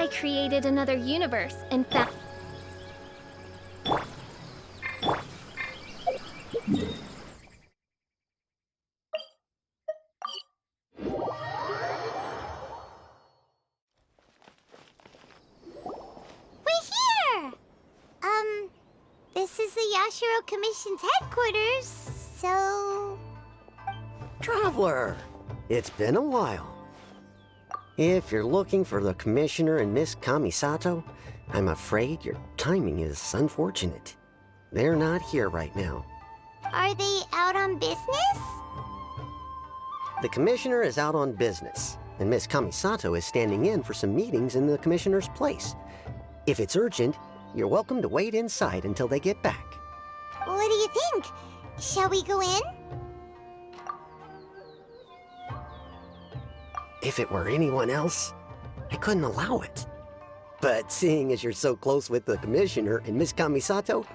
I created another universe. In fact, we're here! This is the Yashiro Commission's headquarters, so... Traveler! It's been a while. If you're looking for the Commissioner and Miss Kamisato, I'm afraid your timing is unfortunate. They're not here right now. Are they out on business? The Commissioner is out on business, and Miss Kamisato is standing in for some meetings in the Commissioner's place. If it's urgent, you're welcome to wait inside until they get back. What do you think? Shall we go in? If it were anyone else, I couldn't allow it. But seeing as you're so close with the Commissioner and Miss Kamisato,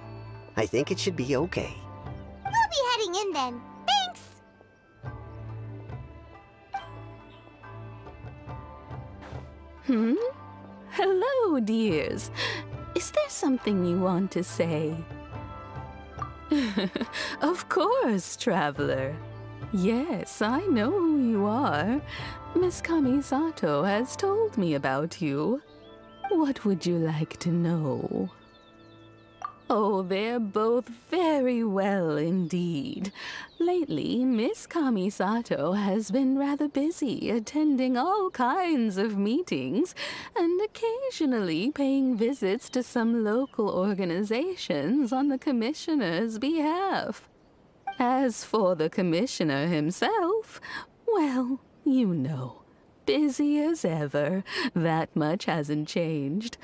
I think it should be okay. We'll be heading in then. Thanks! Hello, dears. Is there something you want to say? Of course, traveler. Yes, I know who you are. Miss Kamisato has told me about you. What would you like to know? Oh, they're both very well indeed. Lately, Miss Kamisato has been rather busy attending all kinds of meetings and occasionally paying visits to some local organizations on the Commissioner's behalf. As for the Commissioner himself, well, you know, busy as ever. That much hasn't changed.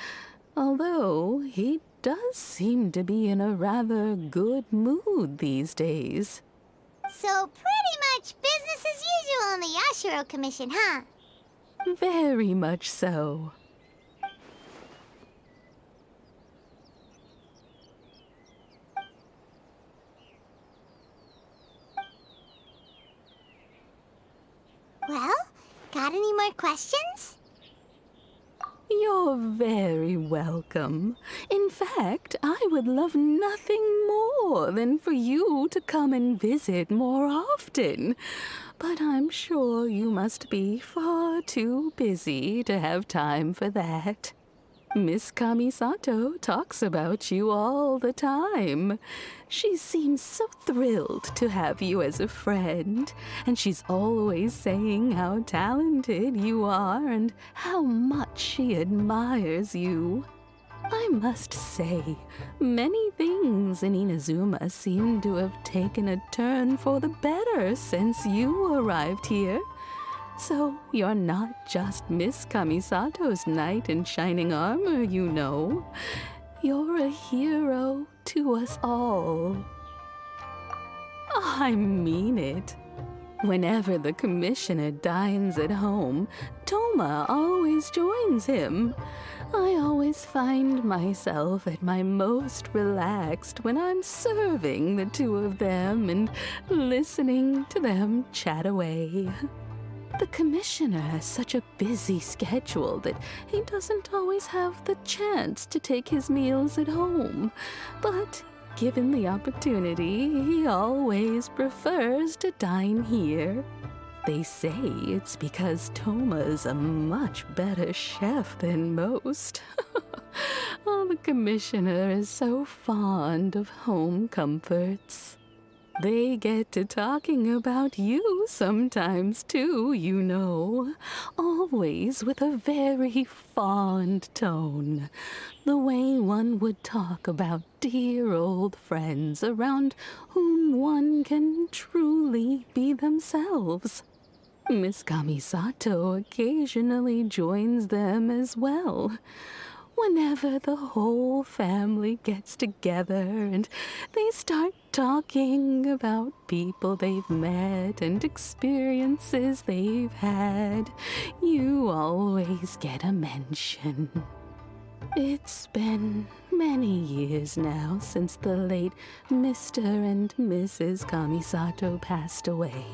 Although he does seem to be in a rather good mood these days. So pretty much business as usual on the Yashiro Commission, huh? Very much so. Well, got any more questions? You're very welcome. In fact, I would love nothing more than for you to come and visit more often. But I'm sure you must be far too busy to have time for that. Miss Kamisato talks about you all the time. She seems so thrilled to have you as a friend, and she's always saying how talented you are and how much she admires you. I must say, many things in Inazuma seem to have taken a turn for the better since you arrived here. So you're not just Miss Kamisato's knight in shining armor, you know. You're a hero to us all. I mean it. Whenever the Commissioner dines at home, Toma always joins him. I always find myself at my most relaxed when I'm serving the two of them and listening to them chat away. The Commissioner has such a busy schedule that he doesn't always have the chance to take his meals at home. But given the opportunity, he always prefers to dine here. They say it's because Toma's a much better chef than most. Oh, the Commissioner is so fond of home comforts. They get to talking about you sometimes, too, you know. Always with a very fond tone. The way one would talk about dear old friends around whom one can truly be themselves. Miss Kamisato occasionally joins them as well. Whenever the whole family gets together and they start talking about people they've met and experiences they've had, you always get a mention. It's been many years now since the late Mr. and Mrs. Kamisato passed away.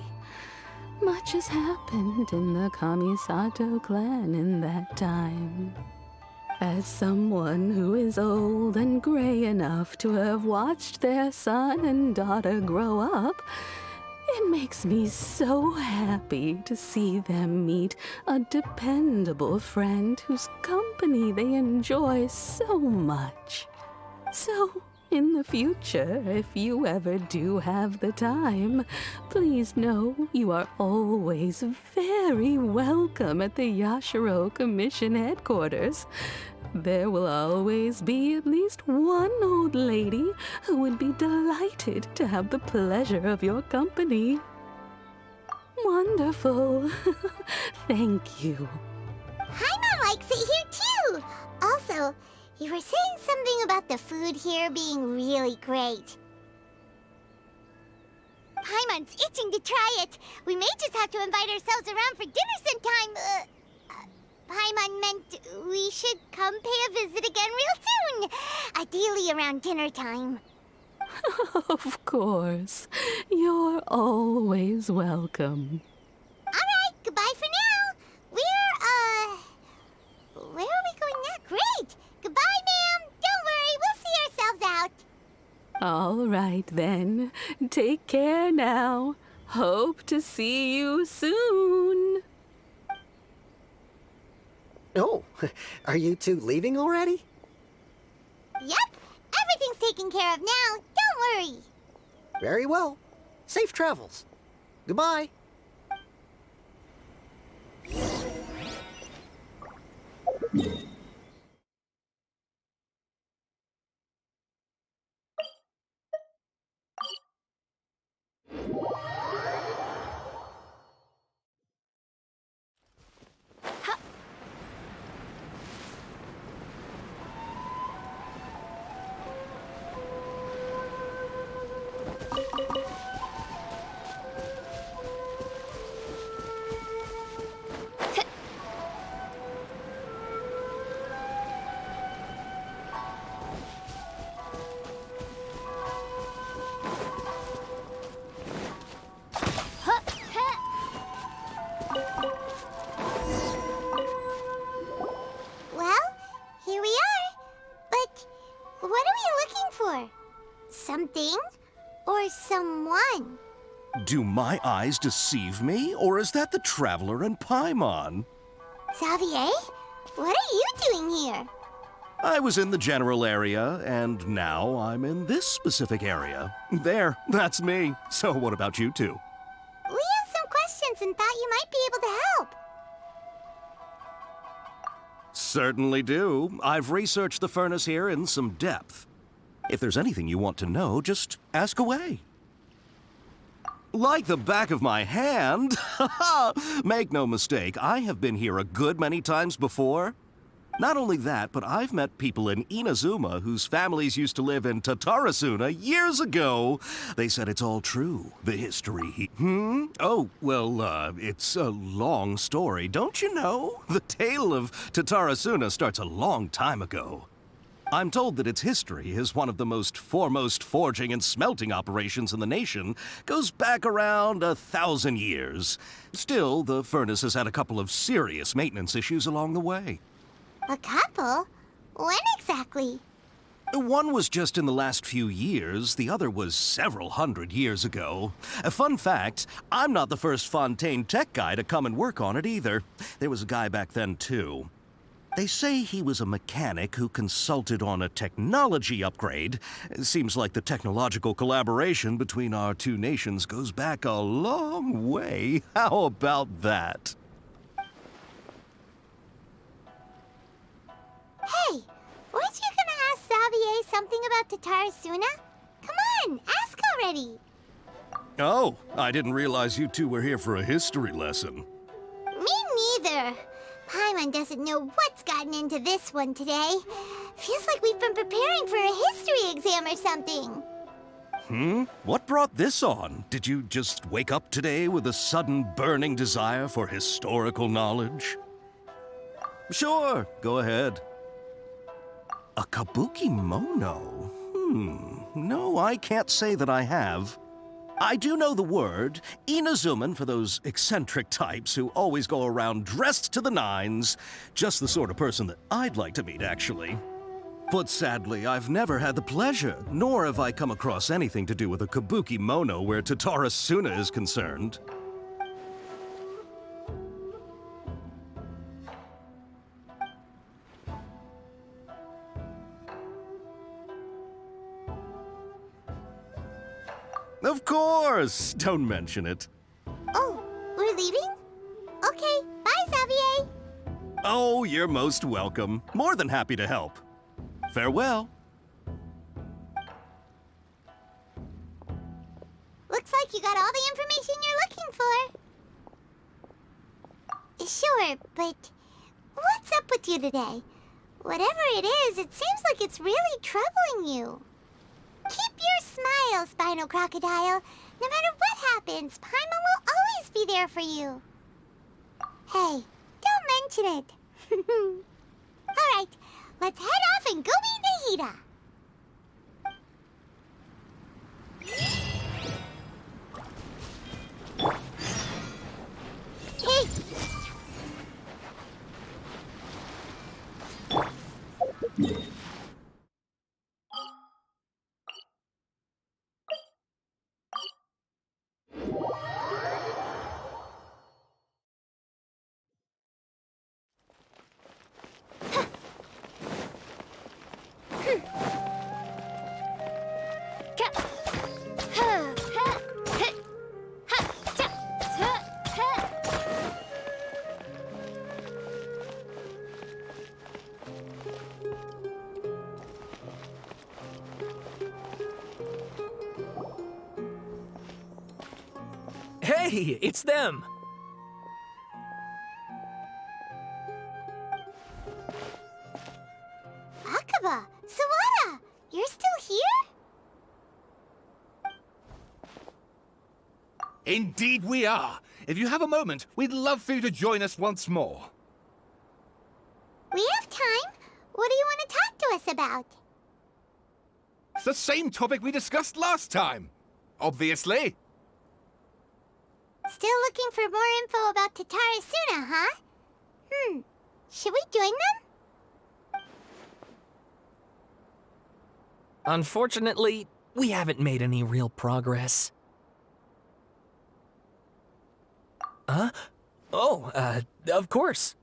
Much has happened in the Kamisato clan in that time. As someone who is old and gray enough to have watched their son and daughter grow up, it makes me so happy to see them meet a dependable friend whose company they enjoy so much. So, in the future, if you ever do have the time, please know you are always very welcome at the Yashiro Commission headquarters. There will always be at least one old lady who would be delighted to have the pleasure of your company. Wonderful. Thank you. Paimon likes it here too. Also, you were saying something about the food here being really great. Paimon's itching to try it. We may just have to invite ourselves around for dinner sometime. Paimon meant we should come pay a visit again real soon. Ideally around dinner time. Of course. You're always welcome. Alright, goodbye for now. Where are we going next? Great! Goodbye, ma'am. Don't worry, we'll see ourselves out. All right, then. Take care now. Hope to see you soon. Oh, are you two leaving already? Yep, everything's taken care of now. Don't worry. Very well. Safe travels. Goodbye. Well, here we are. But what are we looking for? Something or someone? Do my eyes deceive me, or is that the Traveler and Paimon? Xavier, what are you doing here? I was in the general area, and now I'm in this specific area. There, that's me. So what about you two? We have some questions and thought you might be able to help. Certainly do. I've researched the furnace here in some depth. If there's anything you want to know, just ask away. Like the back of my hand. Make no mistake, I have been here a good many times before. Not only that, but I've met people in Inazuma whose families used to live in Tatarasuna years ago. They said it's all true. The history. Oh, well, it's a long story, don't you know? The tale of Tatarasuna starts a long time ago. I'm told that its history is one of the most foremost forging and smelting operations in the nation, goes back around 1,000 years. Still, the furnace has had a couple of serious maintenance issues along the way. A couple? When exactly? One was just in the last few years, the other was several hundred years ago. A fun fact, I'm not the first Fontaine tech guy to come and work on it either. There was a guy back then too. They say he was a mechanic who consulted on a technology upgrade. It seems like the technological collaboration between our two nations goes back a long way. How about that? Hey, weren't you gonna ask Xavier something about Tatarasuna? Come on, ask already. Oh, I didn't realize you two were here for a history lesson. Me neither. Paimon doesn't know what's gotten into this one today. Feels like we've been preparing for a history exam or something. What brought this on? Did you just wake up today with a sudden burning desire for historical knowledge? Sure, go ahead. A kabuki mono? No, I can't say that I have. I do know the word. Inazuman for those eccentric types who always go around dressed to the nines. Just the sort of person that I'd like to meet, actually. But sadly, I've never had the pleasure, nor have I come across anything to do with a kabuki mono where Tatara Suna is concerned. Of course! Don't mention it. Oh, we're leaving? Okay, bye, Xavier. Oh, you're most welcome. More than happy to help. Farewell. Looks like you got all the information you're looking for. Sure, but what's up with you today? Whatever it is, it seems like it's really troubling you. Keep your smile, Spinal Crocodile. No matter what happens, Paimon will always be there for you. Hey, don't mention it. All right, let's head off and go meet Nahida. Hey! Hey, it's them! Akaba, Sawada, you're still here? Indeed we are. If you have a moment, we'd love for you to join us once more. We have time. What do you want to talk to us about? It's the same topic we discussed last time. Obviously. Still looking for more info about Tatara Suna, huh? Should we join them? Unfortunately, we haven't made any real progress. Huh? Oh, of course.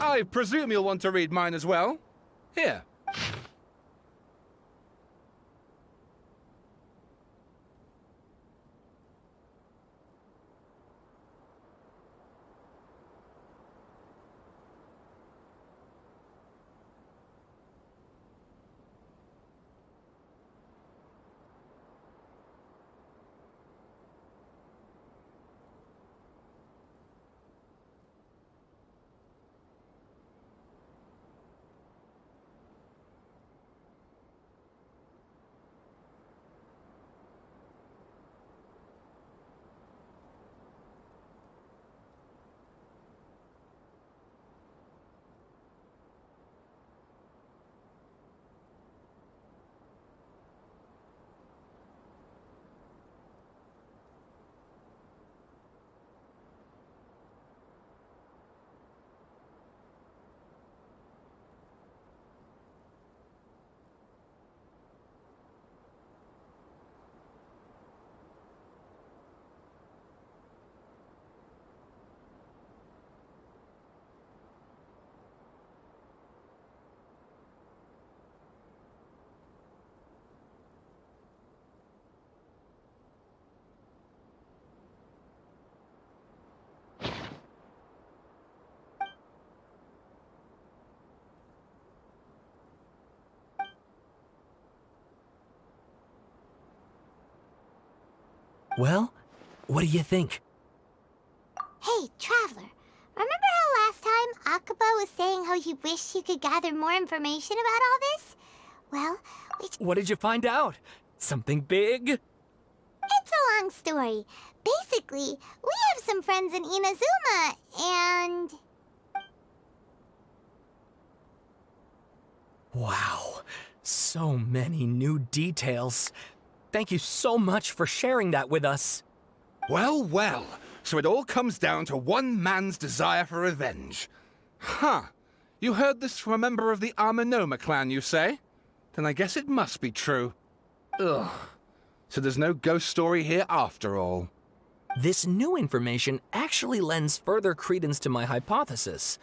I presume you'll want to read mine as well. Here. Well, what do you think? Hey, Traveler. Remember how last time Akaba was saying how he wished he could gather more information about all this? Well, What did you find out? Something big? it's a long story. Basically, we have some friends in Inazuma, and... Wow, so many new details. Thank you so much for sharing that with us. Well, well. So it all comes down to one man's desire for revenge. Huh. You heard this from a member of the Amanoma clan, you say? Then I guess it must be true. Ugh. So there's no ghost story here after all. This new information actually lends further credence to my hypothesis.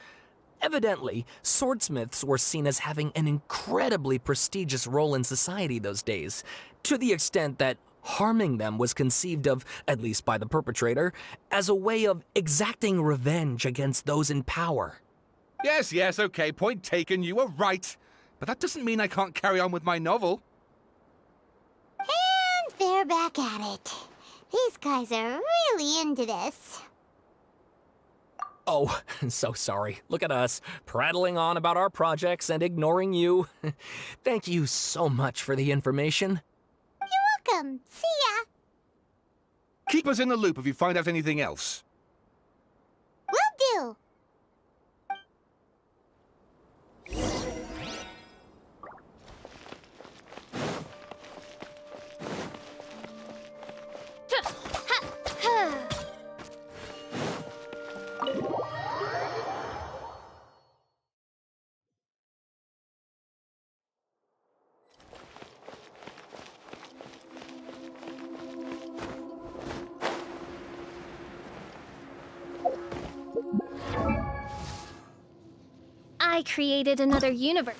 Evidently, swordsmiths were seen as having an incredibly prestigious role in society those days, to the extent that harming them was conceived of, at least by the perpetrator, as a way of exacting revenge against those in power. Yes, okay, point taken, you were right. But that doesn't mean I can't carry on with my novel. And they're back at it. These guys are really into this. Oh, so sorry. Look at us, prattling on about our projects and ignoring you. Thank you so much for the information. You're welcome. See ya. Keep us in the loop if you find out anything else. Will do. I created another universe.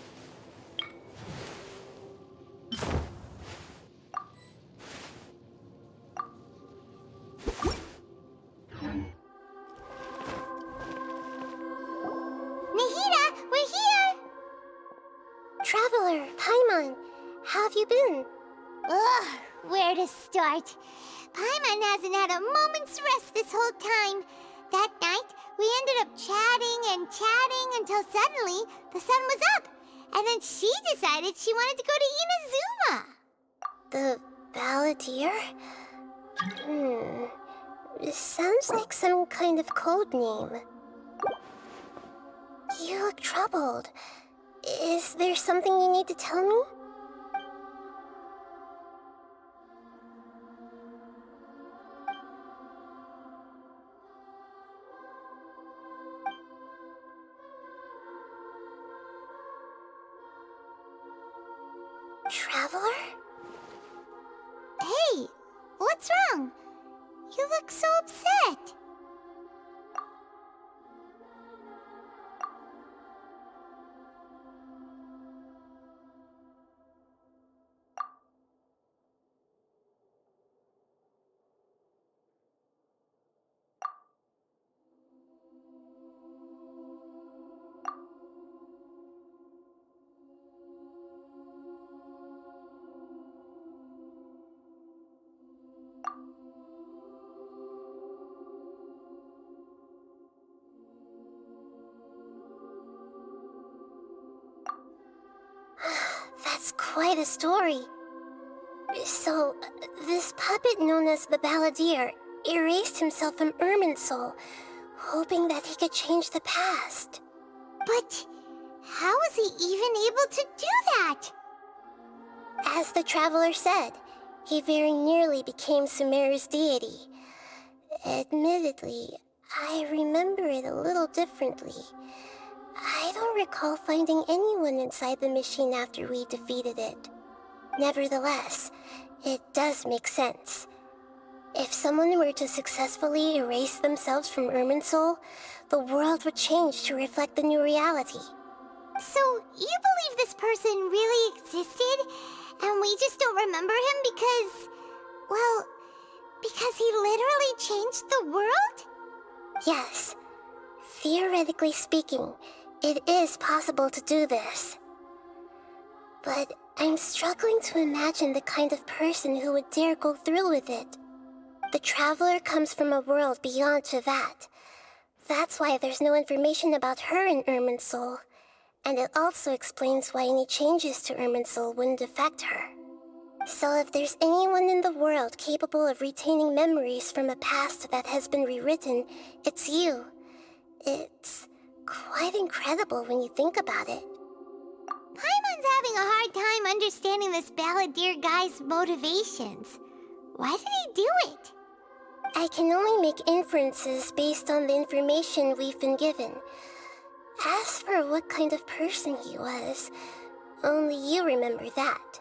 Nahida, we're here! Traveler, Paimon, how have you been? Ugh, where to start? Paimon hasn't had a moment's rest this whole time. That night, we ended up chatting and chatting until suddenly the sun was up. And then she decided she wanted to go to Inazuma. The Balladeer? Sounds like some kind of code name. You look troubled. Is there something you need to tell me? Traveler? Hey, what's wrong? You look so upset. quite a story. So, this puppet known as the Balladeer erased himself from Irminsul, hoping that he could change the past. But how was he even able to do that? As the Traveler said, he very nearly became Sumeru's deity. Admittedly, I remember it a little differently. I don't recall finding anyone inside the machine after we defeated it. Nevertheless, it does make sense. If someone were to successfully erase themselves from Irminsul, the world would change to reflect the new reality. So, you believe this person really existed, and we just don't remember him because... well, because he literally changed the world? Yes. Theoretically speaking, it is possible to do this. But I'm struggling to imagine the kind of person who would dare go through with it. The Traveler comes from a world beyond Tevat. That's why there's no information about her in Irminsul. And it also explains why any changes to Irminsul wouldn't affect her. So if there's anyone in the world capable of retaining memories from a past that has been rewritten, it's you. It's quite incredible when you think about it. Paimon's having a hard time understanding this Balladeer guy's motivations. Why did he do it? I can only make inferences based on the information we've been given. As for what kind of person he was, only you remember that.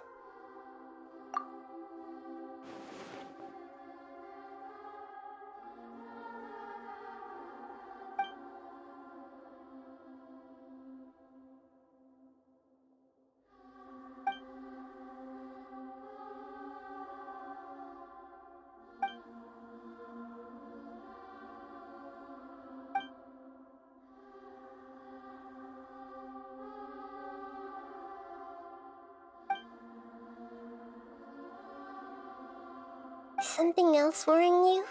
Something else worrying you?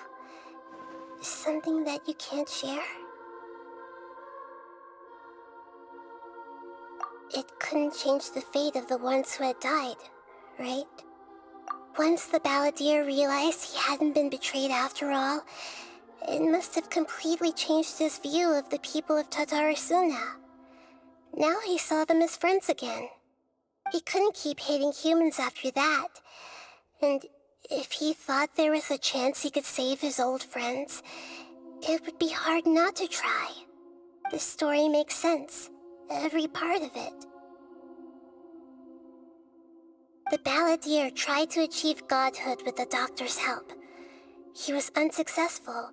Something that you can't share? It couldn't change the fate of the ones who had died, right? Once the Balladeer realized he hadn't been betrayed after all, it must have completely changed his view of the people of Tatarasuna. Now he saw them as friends again. He couldn't keep hating humans after that, and if he thought there was a chance he could save his old friends, it would be hard not to try. The story makes sense, every part of it. The Balladeer tried to achieve godhood with the Doctor's help. He was unsuccessful,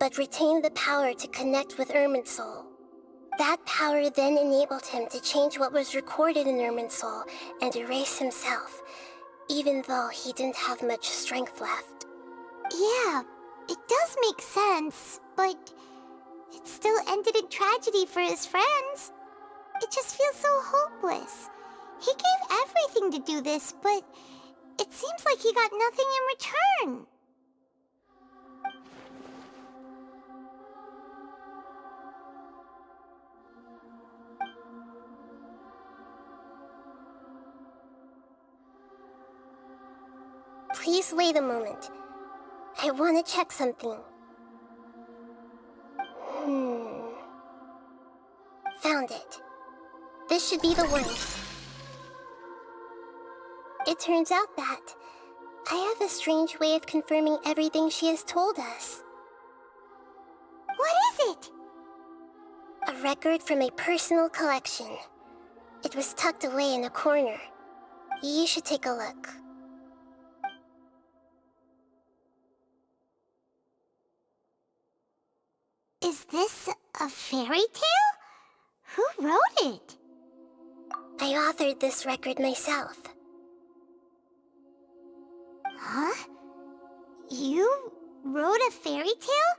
but retained the power to connect with Irminsul. That power then enabled him to change what was recorded in Irminsul and erase himself, even though he didn't have much strength left. Yeah, it does make sense, but it still ended in tragedy for his friends. It just feels so hopeless. He gave everything to do this, but it seems like he got nothing in return. Please wait a moment. I want to check something. Found it. This should be the one. It turns out that I have a strange way of confirming everything she has told us. What is it? A record from a personal collection. It was tucked away in a corner. You should take a look. Is this a fairy tale? Who wrote it? I authored this record myself. Huh? You wrote a fairy tale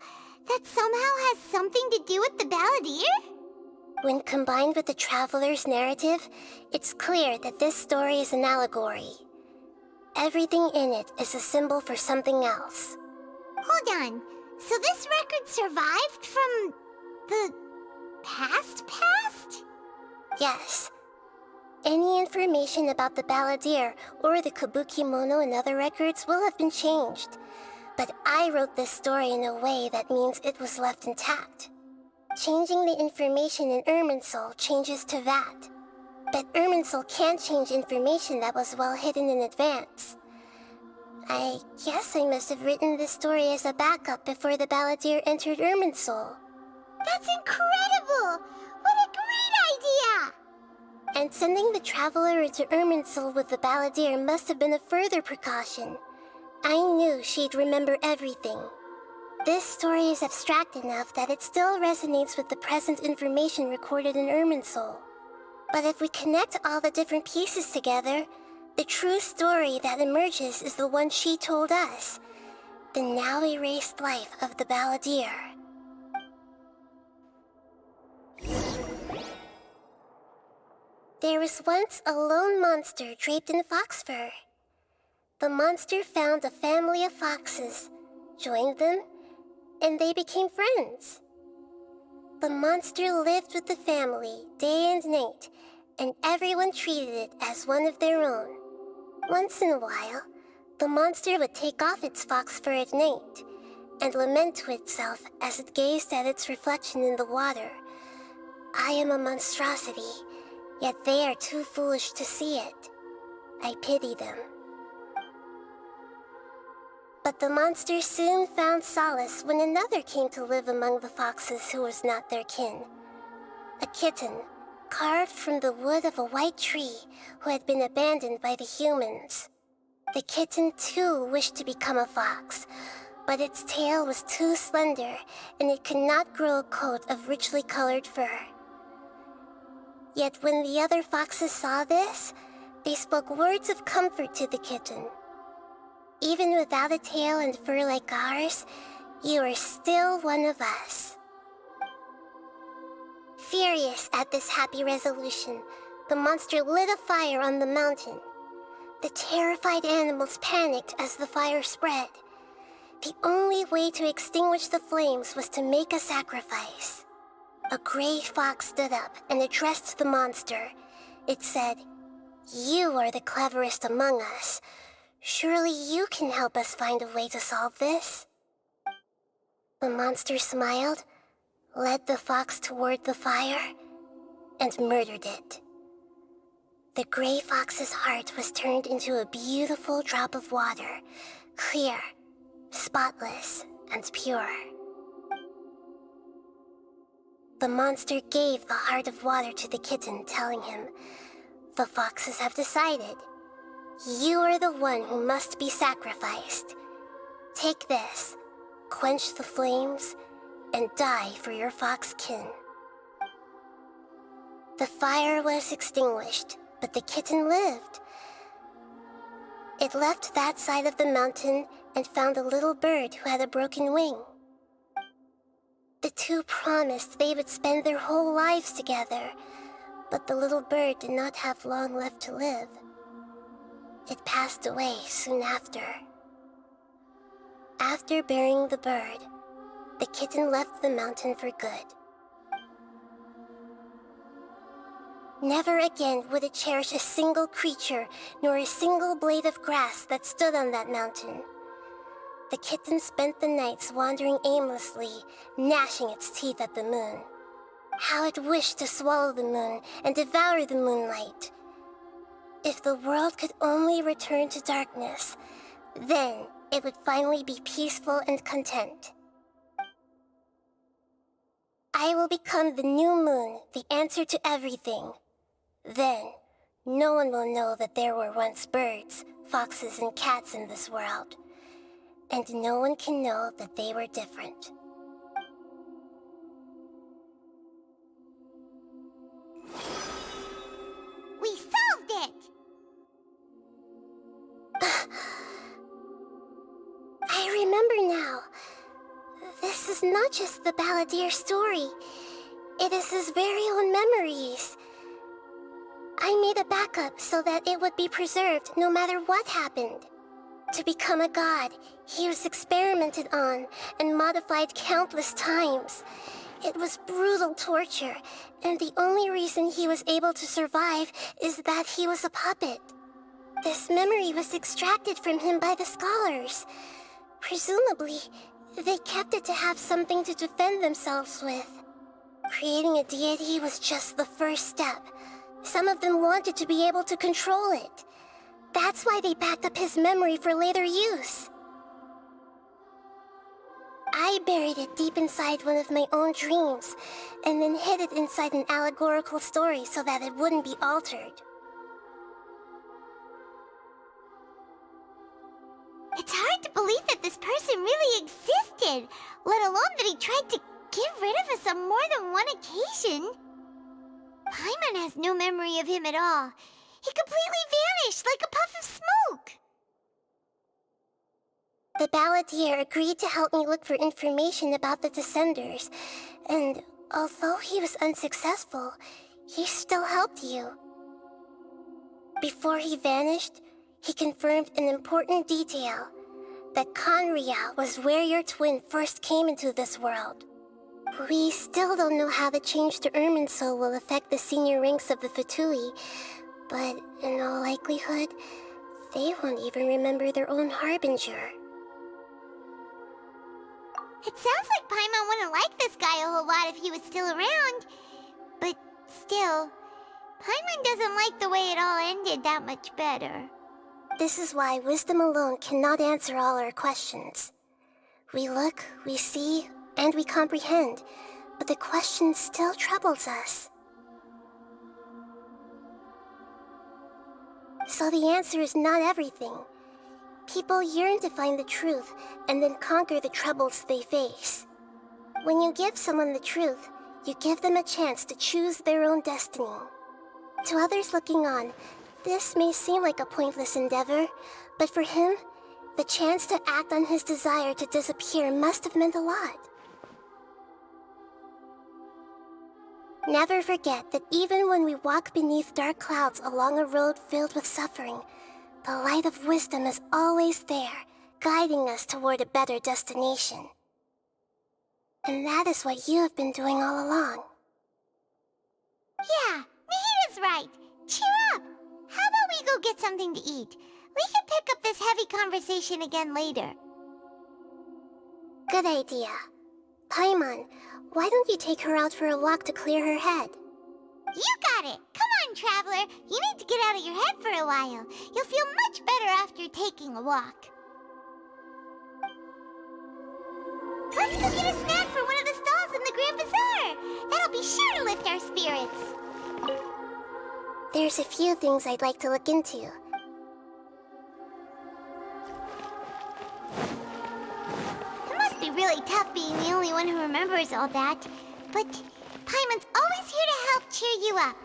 that somehow has something to do with the Balladeer? When combined with the Traveler's narrative, it's clear that this story is an allegory. Everything in it is a symbol for something else. Hold on. So this record survived from the past? Yes. Any information about the Balladeer or the Kabuki Mono in other records will have been changed. But I wrote this story in a way that means it was left intact. Changing the information in Irminsul changes to that. But Irminsul can't change information that was well hidden in advance. I guess I must have written this story as a backup before the Balladeer entered Irminsul. That's incredible! What a great idea! And sending the Traveler into Irminsul with the Balladeer must have been a further precaution. I knew she'd remember everything. This story is abstract enough that it still resonates with the present information recorded in Irminsul. But if we connect all the different pieces together, the true story that emerges is the one she told us. The now erased life of the Balladeer. There was once a lone monster draped in fox fur. The monster found a family of foxes, joined them, and they became friends. The monster lived with the family day and night, and everyone treated it as one of their own. Once in a while, the monster would take off its fox fur at night and lament to itself as it gazed at its reflection in the water. I am a monstrosity, yet they are too foolish to see it. I pity them. But the monster soon found solace when another came to live among the foxes who was not their kin. A kitten, carved from the wood of a white tree who had been abandoned by the humans. The kitten too wished to become a fox, but its tail was too slender and it could not grow a coat of richly colored fur. Yet when the other foxes saw this, they spoke words of comfort to the kitten. Even without a tail and fur like ours, you are still one of us. Furious at this happy resolution, the monster lit a fire on the mountain. The terrified animals panicked as the fire spread. The only way to extinguish the flames was to make a sacrifice. A gray fox stood up and addressed the monster. It said, "You are the cleverest among us. Surely you can help us find a way to solve this." The monster smiled, led the fox toward the fire, and murdered it. The gray fox's heart was turned into a beautiful drop of water, clear, spotless, and pure. The monster gave the heart of water to the kitten, telling him, "The foxes have decided. You are the one who must be sacrificed. Take this, quench the flames, and die for your fox kin." The fire was extinguished, but the kitten lived. It left that side of the mountain and found a little bird who had a broken wing. The two promised they would spend their whole lives together, but the little bird did not have long left to live. It passed away soon after. After burying the bird, the kitten left the mountain for good. Never again would it cherish a single creature, nor a single blade of grass that stood on that mountain. The kitten spent the nights wandering aimlessly, gnashing its teeth at the moon. How it wished to swallow the moon and devour the moonlight. If the world could only return to darkness, then it would finally be peaceful and content. I will become the new moon, the answer to everything. Then, no one will know that there were once birds, foxes, and cats in this world. And no one can know that they were different. We solved it! I remember now. This is not just the Balladeer story. It is his very own memories. I made a backup so that it would be preserved no matter what happened. To become a god, he was experimented on and modified countless times. It was brutal torture, and the only reason he was able to survive is that he was a puppet. This memory was extracted from him by the scholars. Presumably, they kept it to have something to defend themselves with. Creating a deity was just the first step. Some of them wanted to be able to control it. That's why they backed up his memory for later use. I buried it deep inside one of my own dreams, and then hid it inside an allegorical story so that it wouldn't be altered. It's hard to believe that this person really existed, let alone that he tried to get rid of us on more than one occasion. Paimon has no memory of him at all. He completely vanished like a puff of smoke. The balladeer agreed to help me look for information about the Descenders, and although he was unsuccessful, he still helped you. Before he vanished, he confirmed an important detail, that Conria was where your twin first came into this world. We still don't know how the change to Irminsul will affect the senior ranks of the Fatui, but in all likelihood, they won't even remember their own Harbinger. It sounds like Paimon wouldn't like this guy a whole lot if he was still around. But still, Paimon doesn't like the way it all ended that much better. This is why wisdom alone cannot answer all our questions. We look, we see, and we comprehend, but the question still troubles us. So the answer is not everything. People yearn to find the truth and then conquer the troubles they face. When you give someone the truth, you give them a chance to choose their own destiny. To others looking on, this may seem like a pointless endeavor, but for him, the chance to act on his desire to disappear must have meant a lot. Never forget that even when we walk beneath dark clouds along a road filled with suffering, the light of wisdom is always there, guiding us toward a better destination. And that is what you have been doing all along. Yeah, Nahita's right. Cheer up! How about we go get something to eat? We can pick up this heavy conversation again later. Good idea. Paimon, why don't you take her out for a walk to clear her head? You got it! Come on, Traveler! You need to get out of your head for a while. You'll feel much better after taking a walk. Let's go get a snack from one of the stalls in the Grand Bazaar! That'll be sure to lift our spirits. There's a few things I'd like to look into. It must be really tough being the only one who remembers all that, but Paimon's always here to help cheer you up.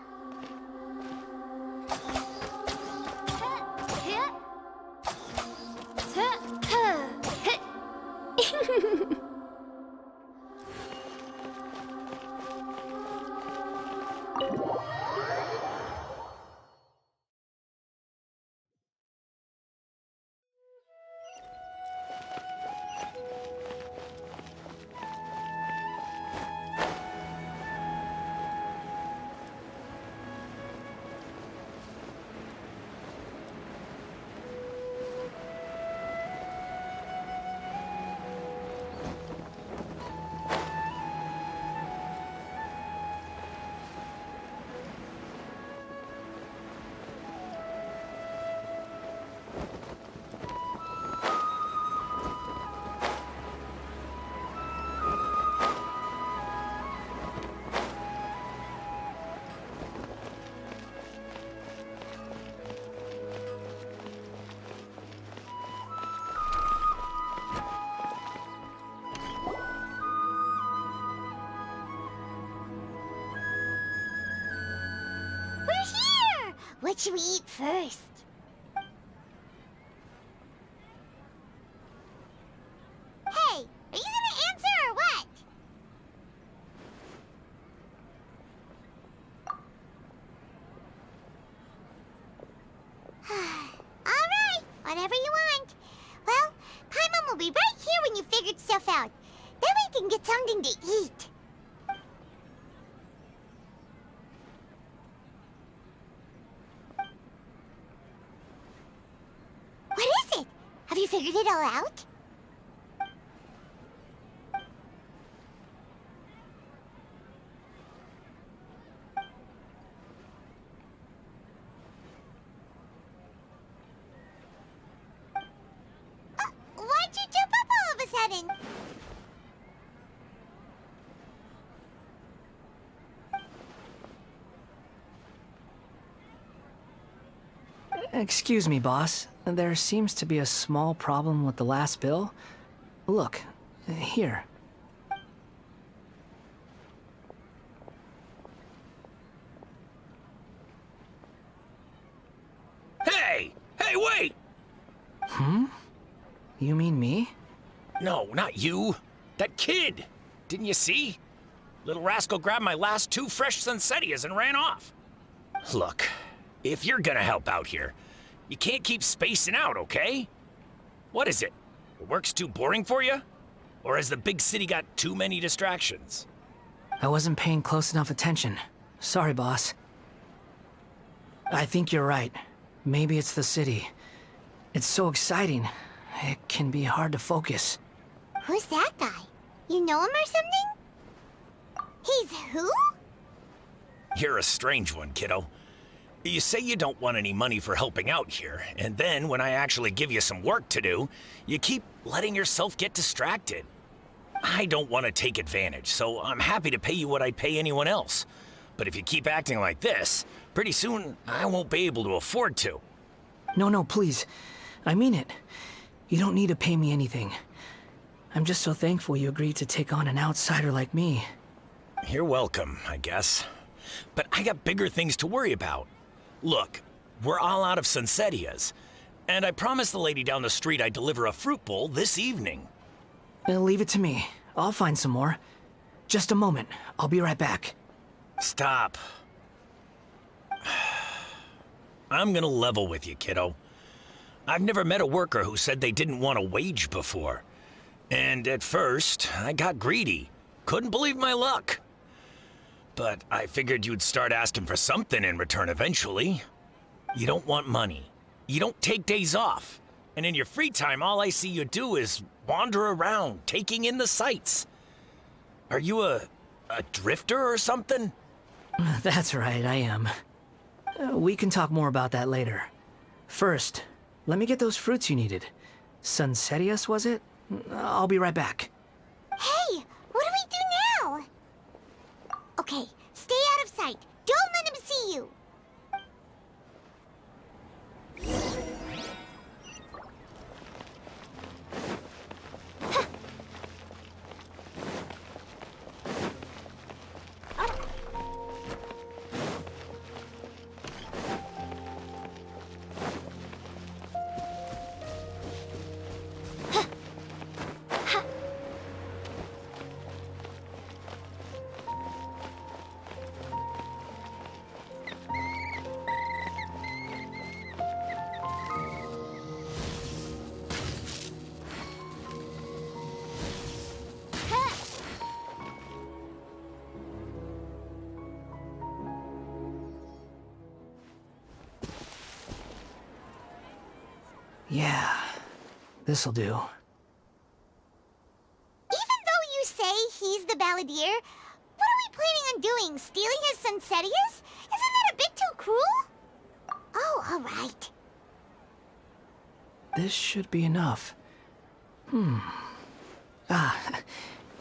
What should we eat first? Hey, are you gonna answer or what? Alright, whatever you want. Well, Paimon will be right here when you figured stuff out. Then we can get something to eat. Have you figured it all out? Why'd you jump up all of a sudden? Excuse me, boss. There seems to be a small problem with the last bill. Look, here. Hey! Hey, wait! You mean me? No, not you. That kid! Didn't you see? Little rascal grabbed my last 2 fresh Sunsettias and ran off. Look, if you're gonna help out here, you can't keep spacing out, okay? What is it? Work's too boring for you? Or has the big city got too many distractions? I wasn't paying close enough attention. Sorry, boss. I think you're right. Maybe it's the city. It's so exciting. It can be hard to focus. Who's that guy? You know him or something? He's who? You're a strange one, kiddo. You say you don't want any money for helping out here, and then when I actually give you some work to do, you keep letting yourself get distracted. I don't want to take advantage, so I'm happy to pay you what I'd pay anyone else. But if you keep acting like this, pretty soon I won't be able to afford to. No, please. I mean it. You don't need to pay me anything. I'm just so thankful you agreed to take on an outsider like me. You're welcome, I guess. But I got bigger things to worry about. Look, we're all out of Sunsettias, and I promised the lady down the street I'd deliver a fruit bowl this evening. Leave it to me. I'll find some more. Just a moment. I'll be right back. Stop. I'm gonna level with you, kiddo. I've never met a worker who said they didn't want a wage before. And at first, I got greedy. Couldn't believe my luck. But I figured you'd start asking for something in return eventually. You don't want money. You don't take days off. And in your free time, all I see you do is wander around, taking in the sights. Are you a drifter or something? That's right, I am. We can talk more about that later. First, let me get those fruits you needed. Sunsettias, was it? I'll be right back. Hey, what do we do now? Okay, stay out of sight. Don't let him see you. Yeah, this'll do. Even though you say he's the balladeer, what are we planning on doing? Stealing his Sunsettias? Isn't that a bit too cruel? Oh, all right. This should be enough.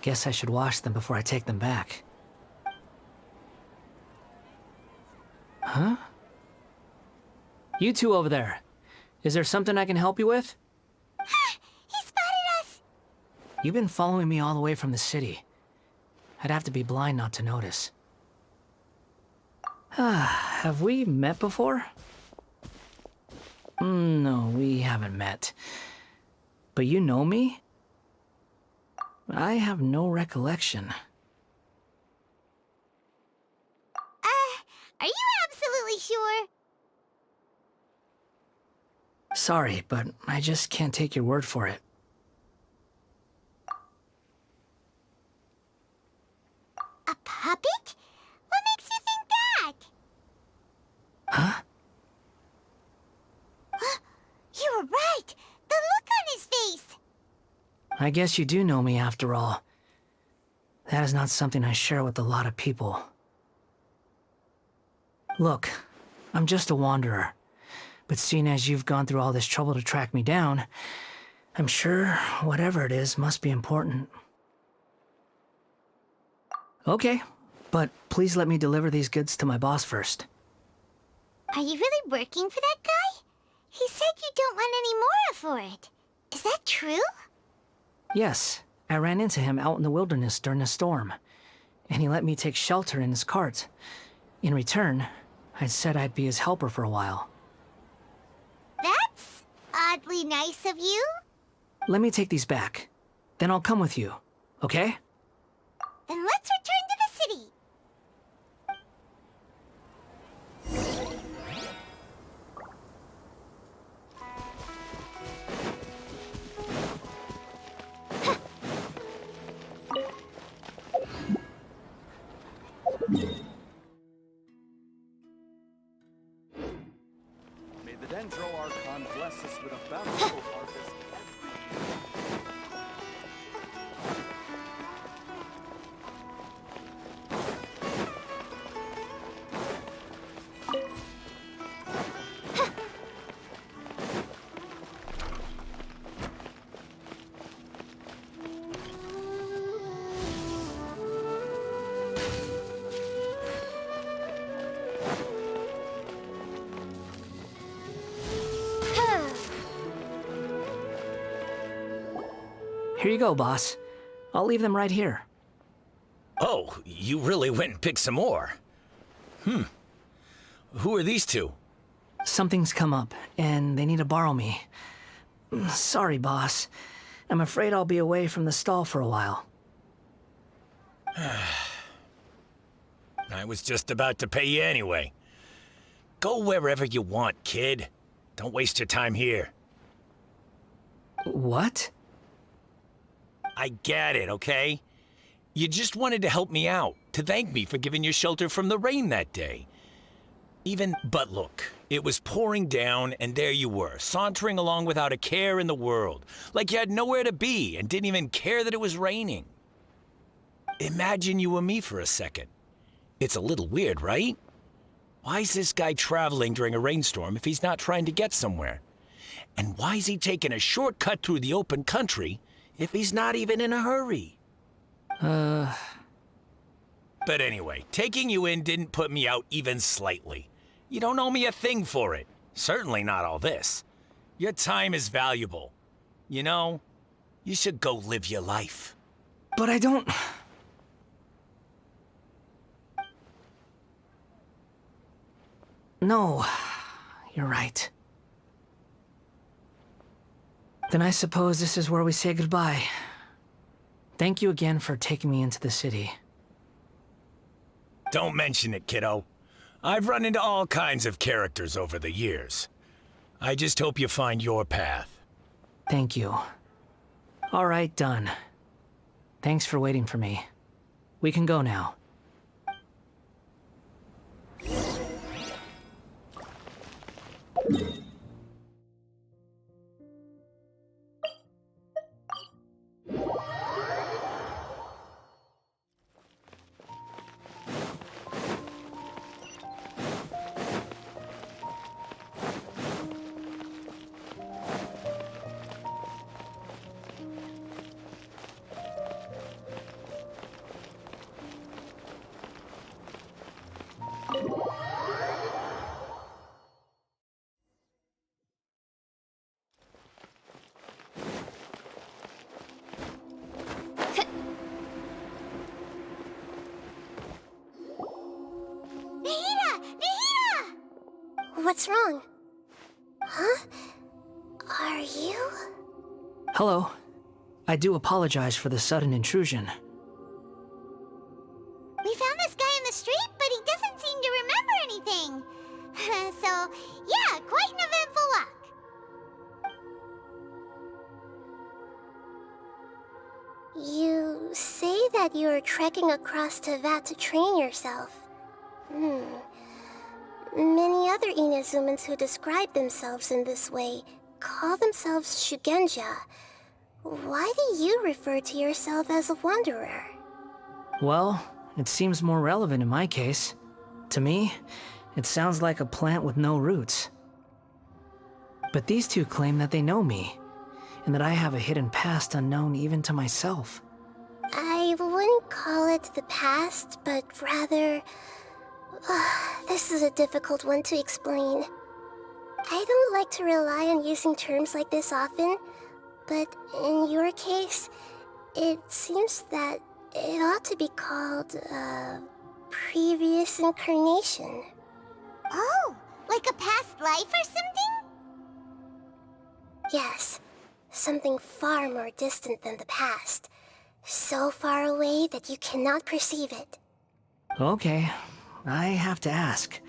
Guess I should wash them before I take them back. Huh? You two over there. Is there something I can help you with? He spotted us! You've been following me all the way from the city. I'd have to be blind not to notice. Have we met before? No, we haven't met. But you know me? I have no recollection. Are you absolutely sure? Sorry, but I just can't take your word for it. A puppet? What makes you think that? Huh? You were right. The look on I guess you do know me after all. That is not something I share with a lot of people. Look, I'm just a wanderer. But seeing as you've gone through all this trouble to track me down, I'm sure whatever it is must be important. Okay, but please let me deliver these goods to my boss first. Are you really working for that guy? He said you don't want any more for it. Is that true? Yes, I ran into him out in the wilderness during a storm, and he let me take shelter in his cart. In return, I said I'd be his helper for a while. That's oddly nice of you. Let me take these back. Then I'll come with you, okay? Then let's return to the city. May the Dendro Archon bless us with a bountiful harvest. Here you go, boss. I'll leave them right here. Oh, you really went and picked some more. Who are these two? Something's come up, and they need to borrow me. Sorry, boss. I'm afraid I'll be away from the stall for a while. I was just about to pay you anyway. Go wherever you want, kid. Don't waste your time here. What? I get it, okay? You just wanted to help me out, to thank me for giving you shelter from the rain that day. But look, it was pouring down, and there you were, sauntering along without a care in the world, like you had nowhere to be and didn't even care that it was raining. Imagine you were me for a second. It's a little weird, right? Why is this guy traveling during a rainstorm if he's not trying to get somewhere? And why is he taking a shortcut through the open country if he's not even in a hurry? But anyway, taking you in didn't put me out even slightly. You don't owe me a thing for it. Certainly not all this. Your time is valuable. You know, you should go live your life. But I don't... No, you're right. Then I suppose this is where we say goodbye. Thank you again for taking me into the city. Don't mention it, kiddo. I've run into all kinds of characters over the years. I just hope you find your path. Thank you. All right, done. Thanks for waiting for me. We can go now. What's wrong? Huh? Are you? Hello. I do apologize for the sudden intrusion. We found this guy in the street, but he doesn't seem to remember anything. So, yeah, quite an eventful walk. You say that you're trekking across Teyvat to train yourself. Many other Inazumans who describe themselves in this way call themselves Shugenja, Why do you refer to yourself as a wanderer? Well, it seems more relevant in my case. To me, it sounds like a plant with no roots. But these two claim that they know me, and that I have a hidden past unknown even to myself. I wouldn't call it the past, but rather... this is a difficult one to explain. I don't like to rely on using terms like this often, but in your case, it seems that it ought to be called, previous incarnation. Oh, like a past life or something? Yes, something far more distant than the past. So far away that you cannot perceive it. Okay, I have to ask.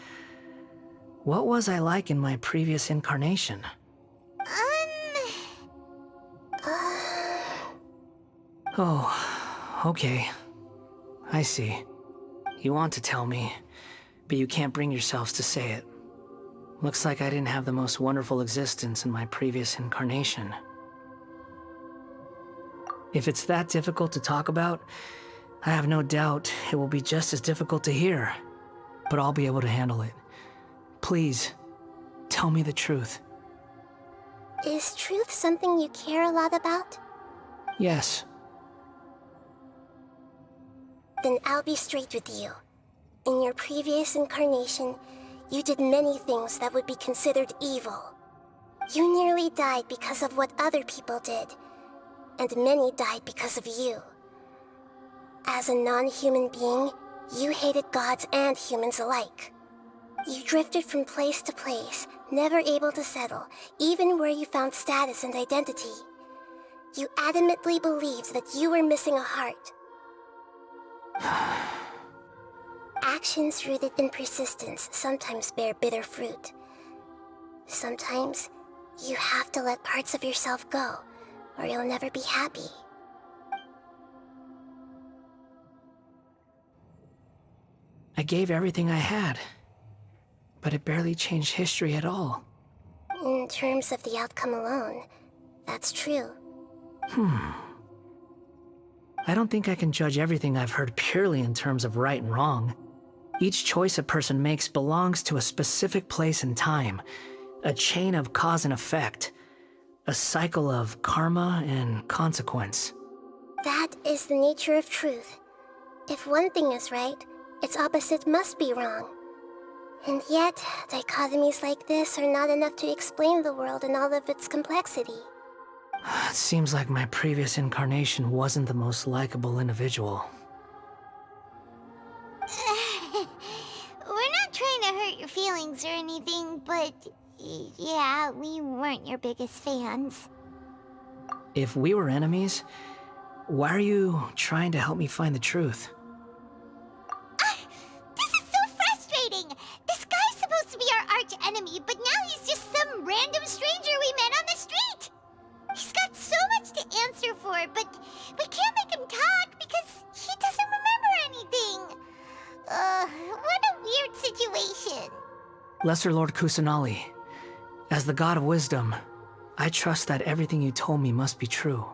What was I like in my previous incarnation? Oh, okay. I see. You want to tell me, but you can't bring yourselves to say it. Looks like I didn't have the most wonderful existence in my previous incarnation. If it's that difficult to talk about, I have no doubt it will be just as difficult to hear, but I'll be able to handle it. Please, tell me the truth. Is truth something you care a lot about? Yes. Then I'll be straight with you. In your previous incarnation, you did many things that would be considered evil. You nearly died because of what other people did, and many died because of you. As a non-human being, you hated gods and humans alike. You drifted from place to place, never able to settle, even where you found status and identity. You adamantly believed that you were missing a heart. Actions rooted in persistence sometimes bear bitter fruit. Sometimes, you have to let parts of yourself go, or you'll never be happy. I gave everything I had, but it barely changed history at all. In terms of the outcome alone, that's true. I don't think I can judge everything I've heard purely in terms of right and wrong. Each choice a person makes belongs to a specific place and time, a chain of cause and effect, a cycle of karma and consequence. That is the nature of truth. If one thing is right, its opposite must be wrong. And yet, dichotomies like this are not enough to explain the world in all of its complexity. It seems like my previous incarnation wasn't the most likable individual. We're not trying to hurt your feelings or anything, but yeah, we weren't your biggest fans. If we were enemies, why are you trying to help me find the truth? This is so frustrating! This guy's supposed to be our arch enemy, but now he's just some random stranger we met on the street! He's got so much to answer for, but we can't make him talk because he doesn't remember anything. What a weird situation. Lesser Lord Kusanali, as the God of Wisdom, I trust that everything you told me must be true.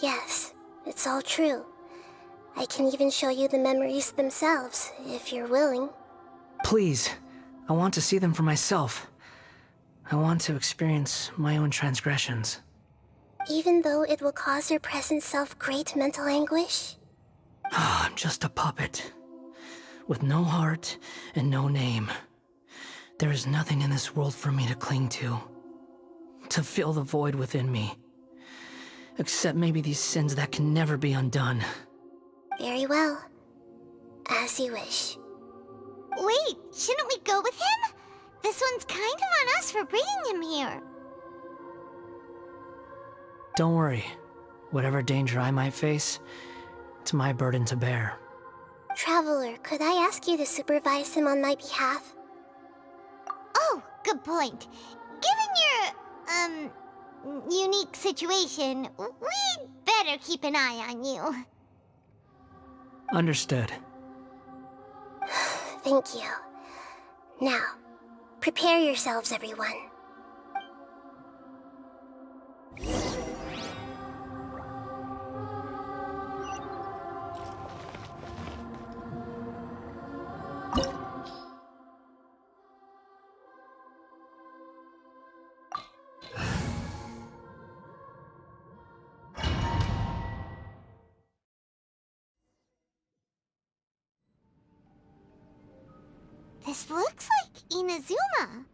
Yes, it's all true. I can even show you the memories themselves, if you're willing. Please, I want to see them for myself. I want to experience my own transgressions. Even though it will cause your present self great mental anguish? I'm just a puppet, with no heart and no name. There is nothing in this world for me to cling to fill the void within me. Except maybe these sins that can never be undone. Very well. As you wish. Wait, shouldn't we go with him? This one's kind of on us for bringing him here. Don't worry. Whatever danger I might face, it's my burden to bear. Traveler, could I ask you to supervise him on my behalf? Oh, good point. Given your, unique situation, we'd better keep an eye on you. Understood. Thank you. Now, prepare yourselves, everyone. This looks like Inazuma.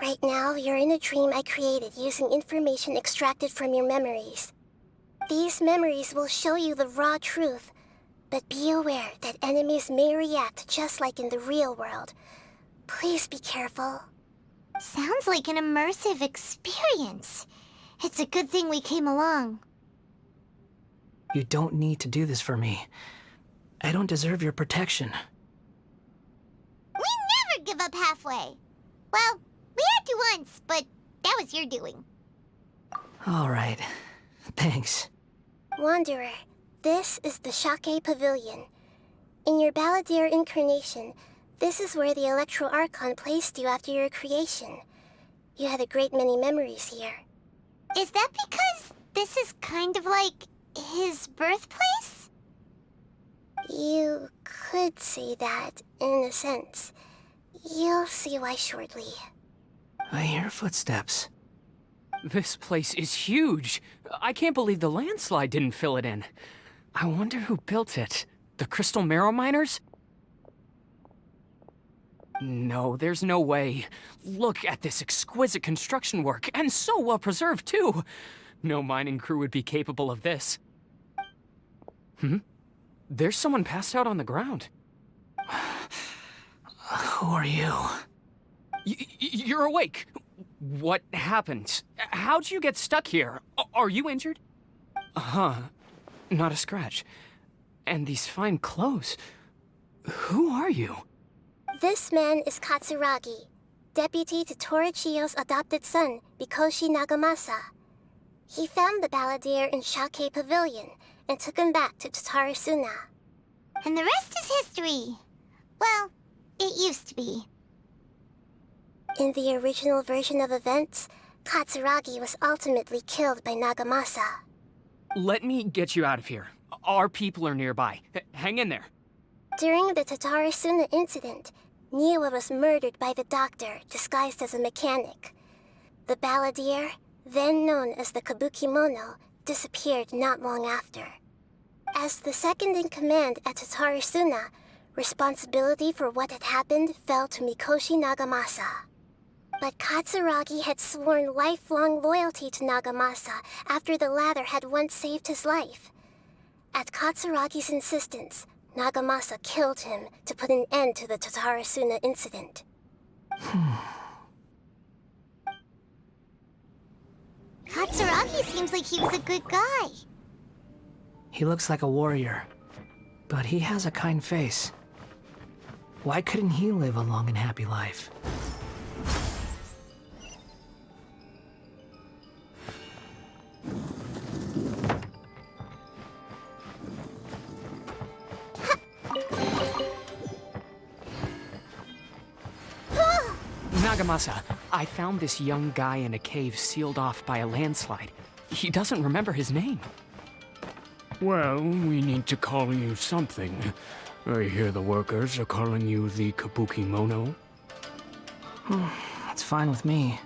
Right now, you're in a dream I created using information extracted from your memories. These memories will show you the raw truth, but be aware that enemies may react just like in the real world. Please be careful. Sounds like an immersive experience. It's a good thing we came along. You don't need to do this for me. I don't deserve your protection. We never give up halfway. Well, we had to once, but that was your doing. All right. Thanks. Wanderer, this is the Shake Pavilion. In your Balladeer incarnation, this is where the Electro Archon placed you after your creation. You had a great many memories here. Is that because this is kind of like his birthplace? You could say that, in a sense. You'll see why shortly. I hear footsteps. This place is huge. I can't believe the landslide didn't fill it in. I wonder who built it. The Crystal Marrow Miners? No, there's no way. Look at this exquisite construction work, and so well preserved, too. No mining crew would be capable of this. There's someone passed out on the ground. Who are you? You're awake. What happened? How'd you get stuck here? Are you injured? Not a scratch. And these fine clothes. Who are you? This man is Katsuragi, deputy to Torichiyo's adopted son, Mikoshi Nagamasa. He found the Balladeer in Shake Pavilion and took him back to Tatarasuna. And the rest is history. Well, it used to be. In the original version of events, Katsuragi was ultimately killed by Nagamasa. Let me get you out of here. Our people are nearby. Hang in there. During the Tatarasuna incident, Niwa was murdered by the doctor disguised as a mechanic. The Balladeer, then known as the Kabukimono, disappeared not long after. As the second in command at Tatarasuna, responsibility for what had happened fell to Mikoshi Nagamasa. But Katsuragi had sworn lifelong loyalty to Nagamasa after the latter had once saved his life. At Katsuragi's insistence, Nagamasa killed him to put an end to the Tatarasuna incident. Katsuragi seems like he was a good guy. He looks like a warrior, but he has a kind face. Why couldn't he live a long and happy life? Nagamasa, I found this young guy in a cave sealed off by a landslide. He doesn't remember his name. Well, we need to call you something. I hear the workers are calling you the Kabukimono. That's fine with me.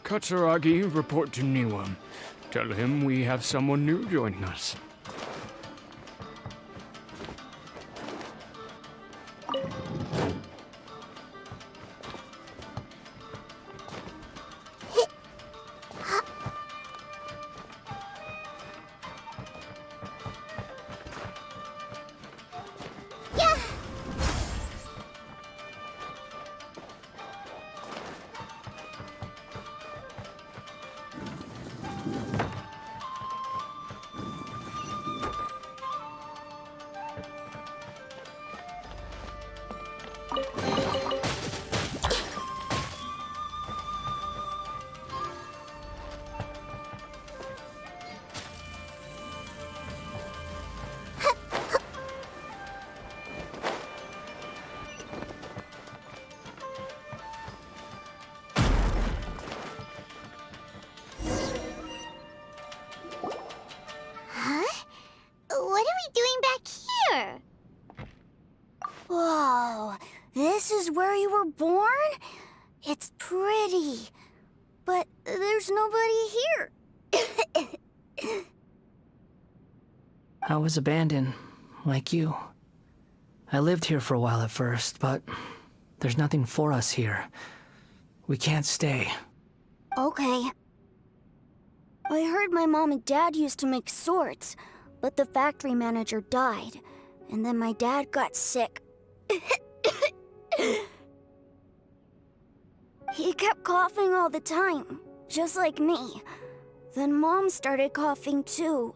Katsuragi, report to Niwa. Tell him we have someone new joining us. This is where you were born? It's pretty, but there's nobody here. I was abandoned, like you. I lived here for a while at first, but there's nothing for us here. We can't stay. Okay. I heard my mom and dad used to make swords, but the factory manager died, and then my dad got sick. He kept coughing all the time, just like me. Then Mom started coughing too.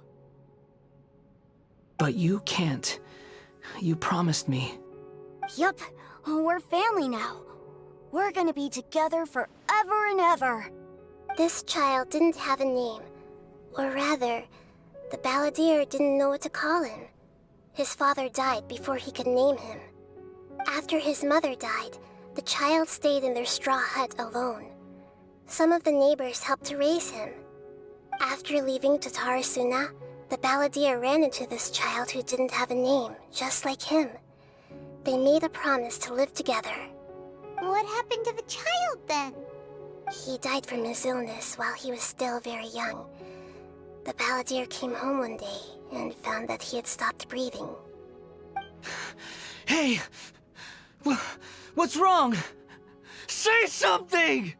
But you can't. You promised me. Yup, we're family now. We're gonna be together forever and ever. This child didn't have a name. Or rather, the balladeer didn't know what to call him. His father died before he could name him. After his mother died, the child stayed in their straw hut alone. Some of the neighbors helped to raise him. After leaving Tatarasuna, the balladeer ran into this child who didn't have a name, just like him. They made a promise to live together. What happened to the child then? He died from his illness while he was still very young. The balladeer came home one day and found that he had stopped breathing. Hey! What's wrong? Say something!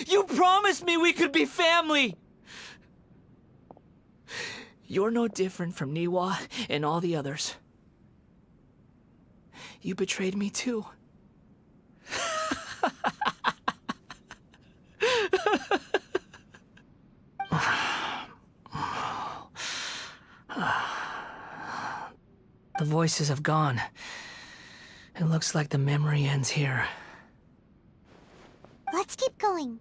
You promised me we could be family! You're no different from Niwa and all the others. You betrayed me too. The voices have gone. It looks like the memory ends here. Let's keep going.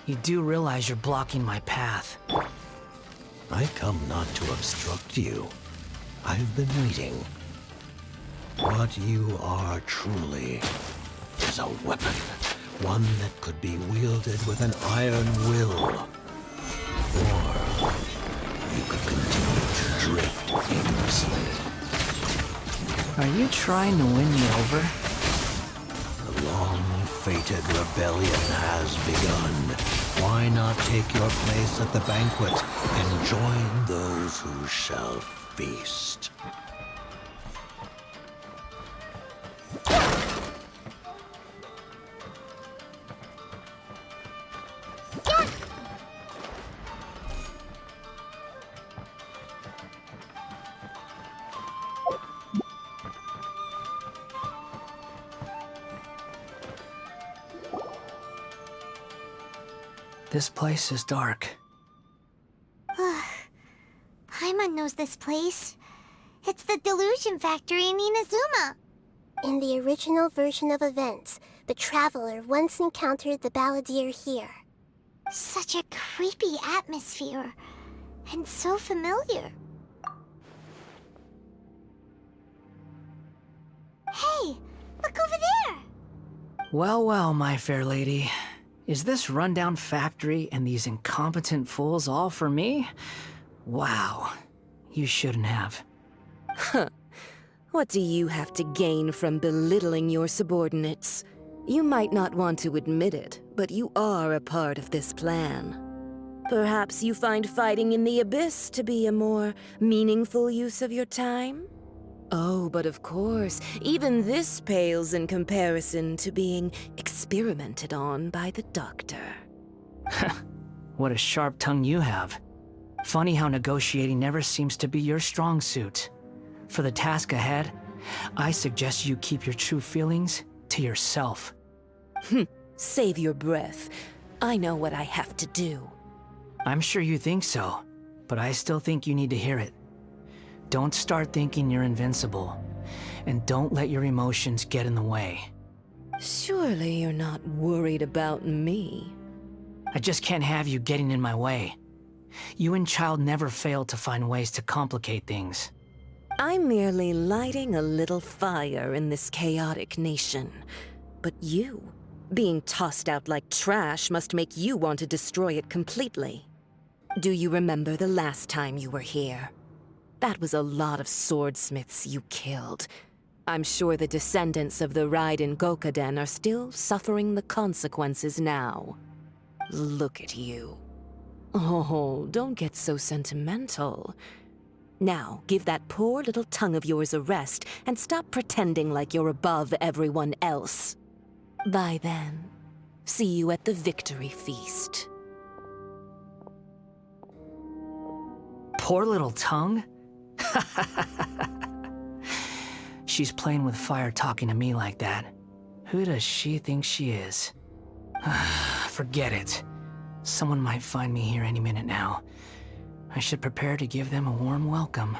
You do realize you're blocking my path. I come not to obstruct you. I've been waiting. What you are truly is a weapon. One that could be wielded with an iron will. Or you could continue to drift aimlessly. Are you trying to win me over? The long-fated rebellion has begun. Why not take your place at the banquet and join those who shall feast? This place is dark. Paimon knows this place. It's the Delusion Factory in Inazuma. In the original version of events, the Traveler once encountered the balladeer here. Such a creepy atmosphere. And so familiar. Hey, look over there! Well, well, my fair lady. Is this rundown factory and these incompetent fools all for me? Wow. You shouldn't have. Huh. What do you have to gain from belittling your subordinates? You might not want to admit it, but you are a part of this plan. Perhaps you find fighting in the Abyss to be a more meaningful use of your time? Oh, but of course, even this pales in comparison to being experimented on by the Doctor. What a sharp tongue you have. Funny how negotiating never seems to be your strong suit. For the task ahead, I suggest you keep your true feelings to yourself. Save your breath. I know what I have to do. I'm sure you think so, but I still think you need to hear it. Don't start thinking you're invincible, and don't let your emotions get in the way. Surely you're not worried about me. I just can't have you getting in my way. You and Child never failed to find ways to complicate things. I'm merely lighting a little fire in this chaotic nation. But you, being tossed out like trash, must make you want to destroy it completely. Do you remember the last time you were here? That was a lot of swordsmiths you killed. I'm sure the descendants of the Raiden Gokaden are still suffering the consequences now. Look at you. Oh, don't get so sentimental. Now, give that poor little tongue of yours a rest and stop pretending like you're above everyone else. Bye then. See you at the victory feast. Poor little tongue? She's playing with fire talking to me like that. Who does she think she is? Forget it. Someone might find me here any minute now. I should prepare to give them a warm welcome.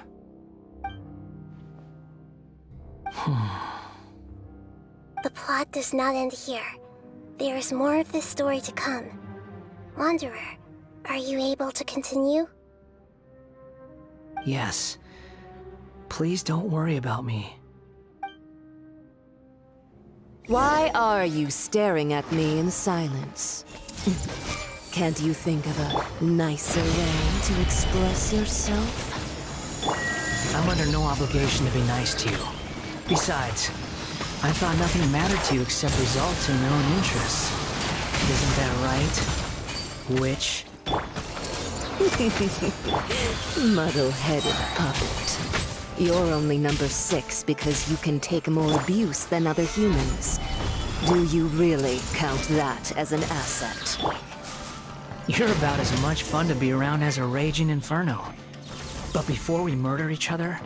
The plot does not end here. There is more of this story to come. Wanderer, are you able to continue? Yes. Please don't worry about me. Why are you staring at me in silence? Can't you think of a nicer way to express yourself? I'm under no obligation to be nice to you. Besides, I thought nothing mattered to you except results in your own interests. Isn't that right? Witch? Muddle-headed puppet. You're only number 6 because you can take more abuse than other humans. Do you really count that as an asset? You're about as much fun to be around as a raging inferno. But before we murder each other,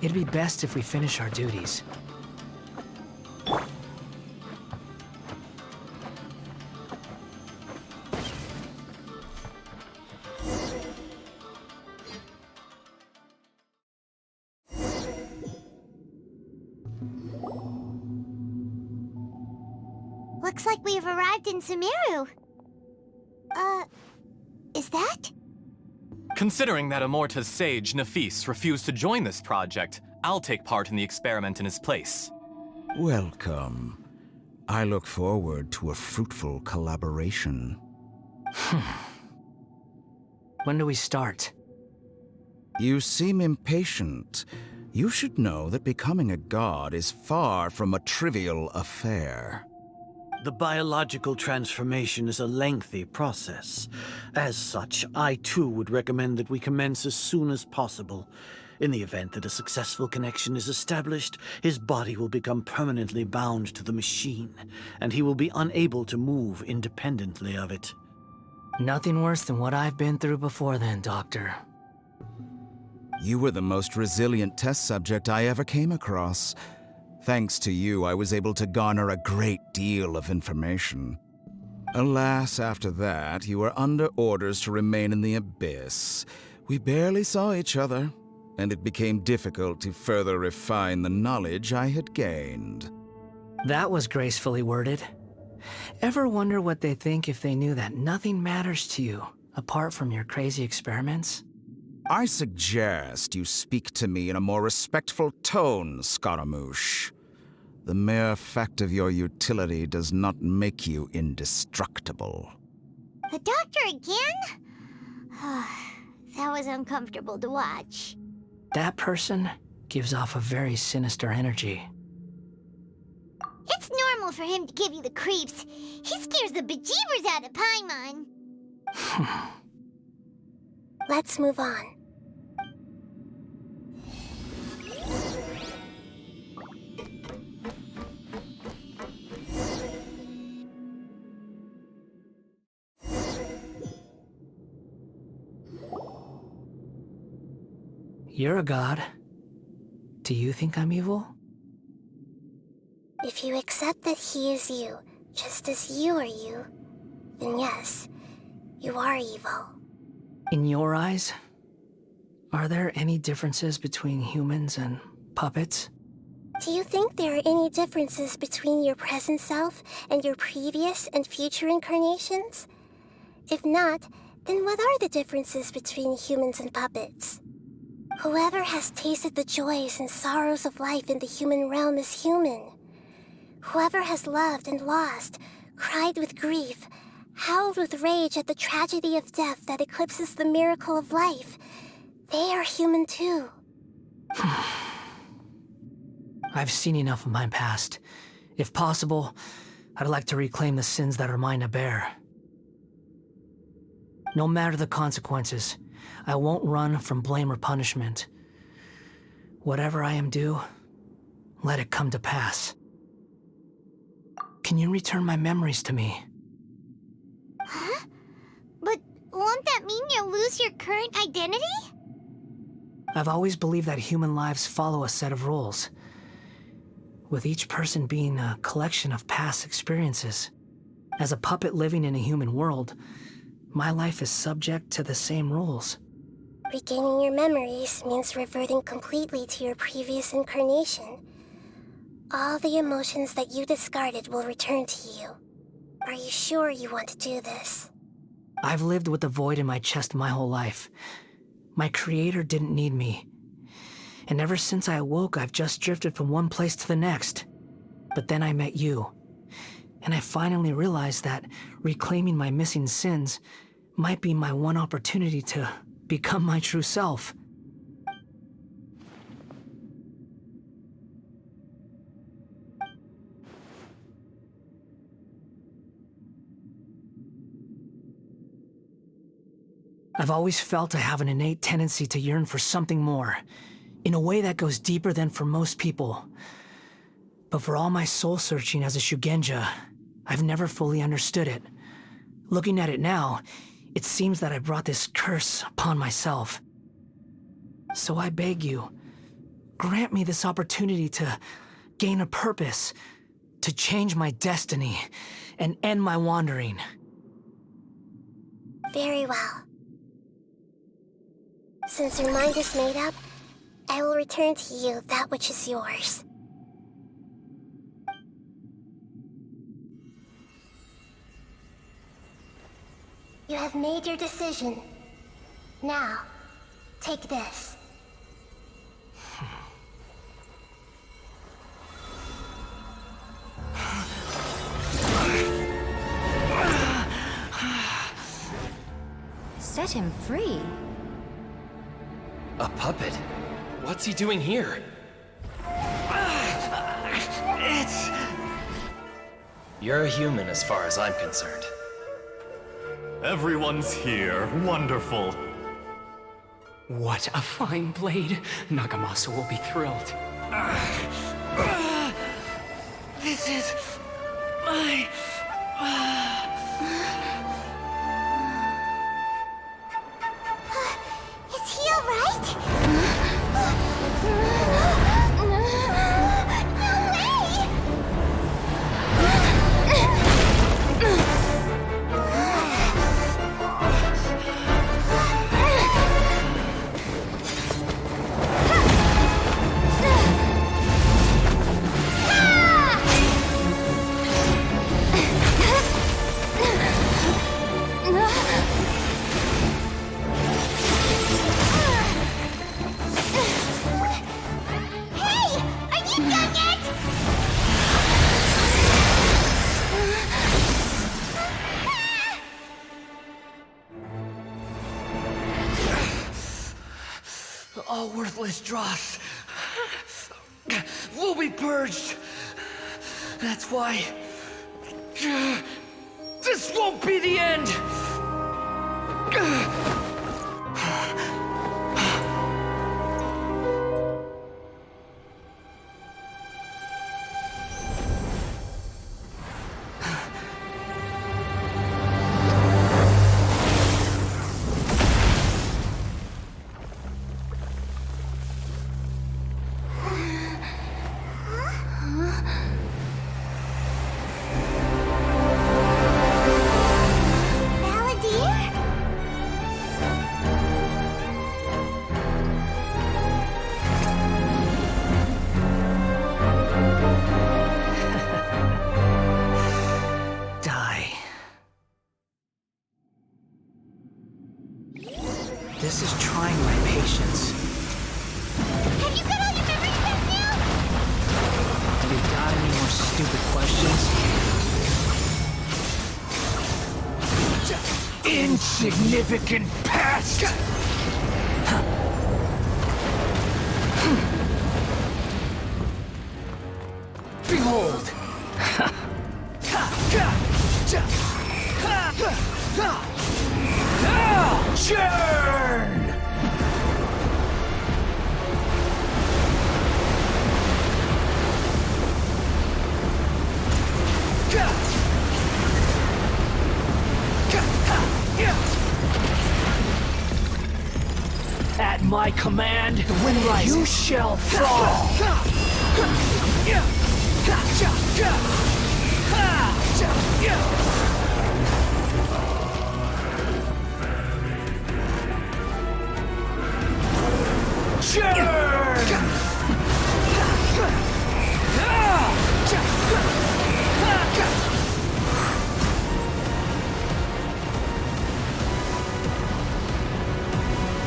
it'd be best if we finish our duties. Looks like we have arrived in Sumeru. Is that? Considering that Amorta's sage, Nafis, refused to join this project, I'll take part in the experiment in his place. Welcome. I look forward to a fruitful collaboration. When do we start? You seem impatient. You should know that becoming a god is far from a trivial affair. The biological transformation is a lengthy process. As such, I too would recommend that we commence as soon as possible. In the event that a successful connection is established, his body will become permanently bound to the machine, and he will be unable to move independently of it. Nothing worse than what I've been through before then, Doctor. You were the most resilient test subject I ever came across. Thanks to you, I was able to garner a great deal of information. Alas, after that, you were under orders to remain in the Abyss. We barely saw each other, and it became difficult to further refine the knowledge I had gained. That was gracefully worded. Ever wonder what they think if they knew that nothing matters to you, apart from your crazy experiments? I suggest you speak to me in a more respectful tone, Scaramouche. The mere fact of your utility does not make you indestructible. The doctor again? That was uncomfortable to watch. That person gives off a very sinister energy. It's normal for him to give you the creeps. He scares the bejeebers out of Paimon. Let's move on. You're a god. Do you think I'm evil? If you accept that he is you, just as you are you, then yes, you are evil. In your eyes, are there any differences between humans and puppets? Do you think there are any differences between your present self and your previous and future incarnations? If not, Then what are the differences between humans and puppets? Whoever has tasted the joys and sorrows of life in the human realm is human. Whoever has loved and lost, cried with grief, howled with rage at the tragedy of death that eclipses the miracle of life, they are human too. I've seen enough of my past. If possible, I'd like to reclaim the sins that are mine to bear. No matter the consequences, I won't run from blame or punishment. Whatever I am due, let it come to pass. Can you return my memories to me? Huh? But won't that mean you'll lose your current identity? I've always believed that human lives follow a set of rules, with each person being a collection of past experiences. As a puppet living in a human world, my life is subject to the same rules. Regaining your memories means reverting completely to your previous incarnation. All the emotions that you discarded will return to you. Are you sure you want to do this? I've lived with the void in my chest my whole life. My creator didn't need me. And ever since I awoke, I've just drifted from one place to the next. But then I met you. And I finally realized that reclaiming my missing sins might be my one opportunity to become my true self. I've always felt I have an innate tendency to yearn for something more, in a way that goes deeper than for most people. But for all my soul-searching as a Shugenja, I've never fully understood it. Looking at it now, it seems that I brought this curse upon myself. So I beg you, grant me this opportunity to gain a purpose, to change my destiny, and end my wandering. Very well. Since your mind is made up, I will return to you that which is yours. You have made your decision. Now, take this. Set him free. A puppet? What's he doing here? You're a human as far as I'm concerned. Everyone's here. Wonderful. What a fine blade. Nagamasu will be thrilled. This is my... Is he alright? All worthless dross will be purged. That's why this won't be the end. This is trying my patience. Have you got all your memories back now? Have you got any more stupid questions? Insignificant pest! Behold! Churn! At my command, the wind rises. You shall fall!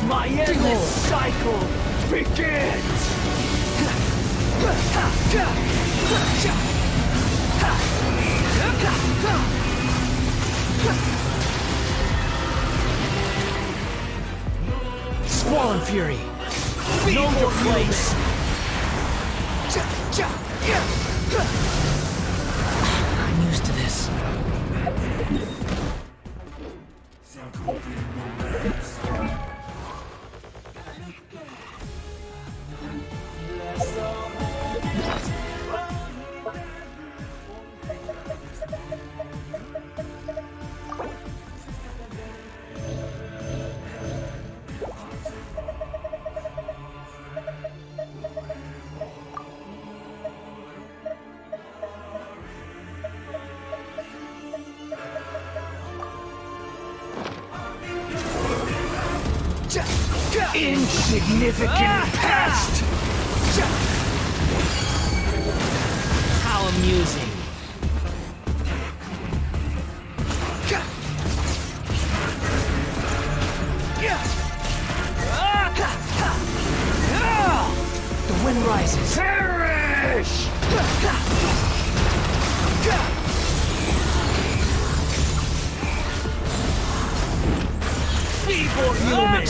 My endless cycle begins! Squall and Fury! Know your place! I'm used to this. Insignificant pest! How amusing. The wind rises. Perish! Feeble human!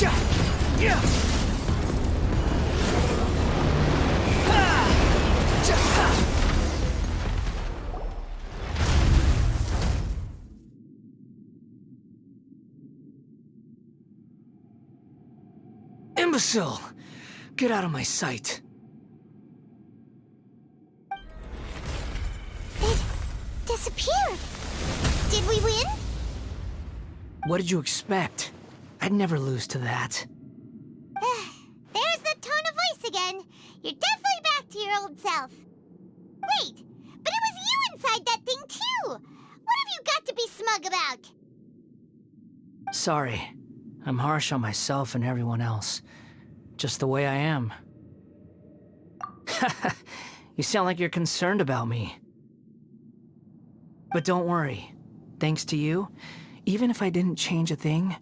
Imbecile! Get out of my sight. It disappeared. Did we win? What did you expect? I'd never lose to that. There's the tone of voice again. You're definitely back to your old self. Wait, but it was you inside that thing too. What have you got to be smug about? Sorry. I'm harsh on myself and everyone else. Just the way I am. You sound like you're concerned about me. But don't worry. Thanks to you, even if I didn't change a thing,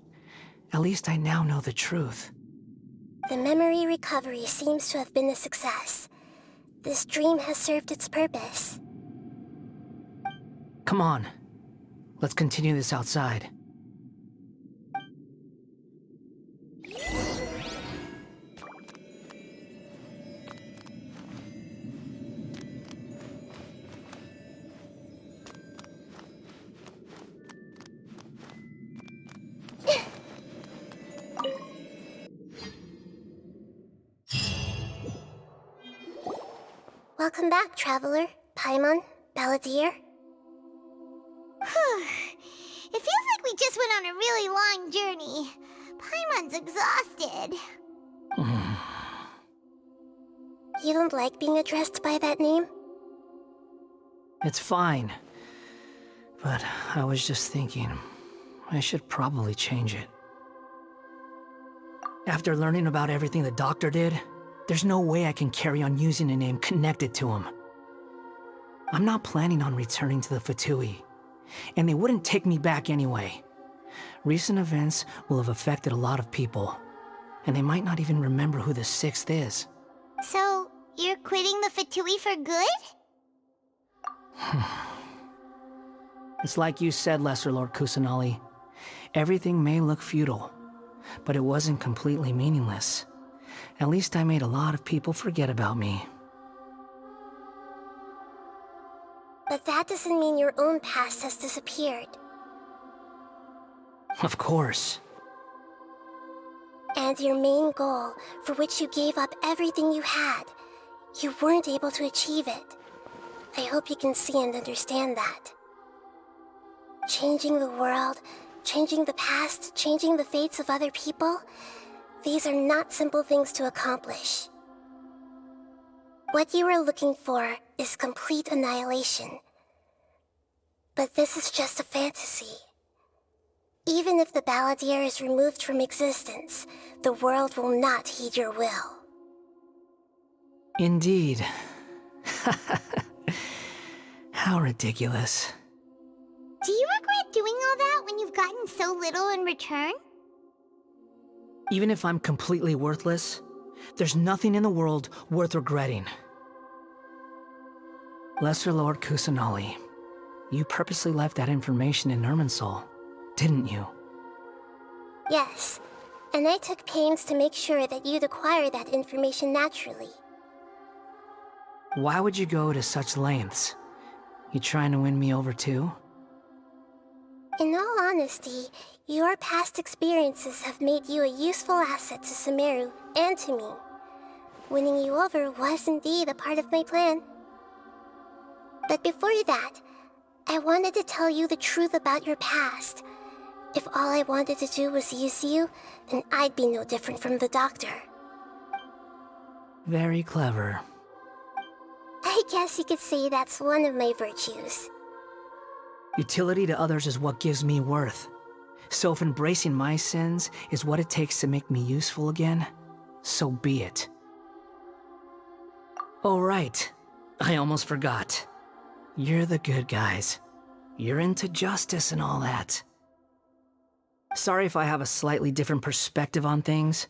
at least I now know the truth. The memory recovery seems to have been a success. This dream has served its purpose. Come on. Let's continue this outside. Welcome back, Traveler, Paimon, Balladeer. It feels like we just went on a really long journey. Paimon's exhausted. You don't like being addressed by that name? It's fine. But I was just thinking, I should probably change it. After learning about everything the doctor did, there's no way I can carry on using a name connected to him. I'm not planning on returning to the Fatui, and they wouldn't take me back anyway. Recent events will have affected a lot of people, and they might not even remember who the sixth is. So, you're quitting the Fatui for good? It's like you said, Lesser Lord Kusanali. Everything may look futile, but it wasn't completely meaningless. At least I made a lot of people forget about me. But that doesn't mean your own past has disappeared. Of course. And your main goal, for which you gave up everything you had, you weren't able to achieve it. I hope you can see and understand that. Changing the world, changing the past, changing the fates of other people, these are not simple things to accomplish. What you are looking for is complete annihilation. But this is just a fantasy. Even if the Balladeer is removed from existence, the world will not heed your will. Indeed. How ridiculous. Do you regret doing all that when you've gotten so little in return? Even if I'm completely worthless, there's nothing in the world worth regretting. Lesser Lord Kusanali, you purposely left that information in Irminsul, didn't you? Yes, and I took pains to make sure that you'd acquire that information naturally. Why would you go to such lengths? You trying to win me over too? In all honesty, your past experiences have made you a useful asset to Sumeru and to me. Winning you over was indeed a part of my plan. But before that, I wanted to tell you the truth about your past. If all I wanted to do was use you, then I'd be no different from the Doctor. Very clever. I guess you could say that's one of my virtues. Utility to others is what gives me worth. So if embracing my sins is what it takes to make me useful again, so be it. Oh right, I almost forgot. You're the good guys. You're into justice and all that. Sorry if I have a slightly different perspective on things,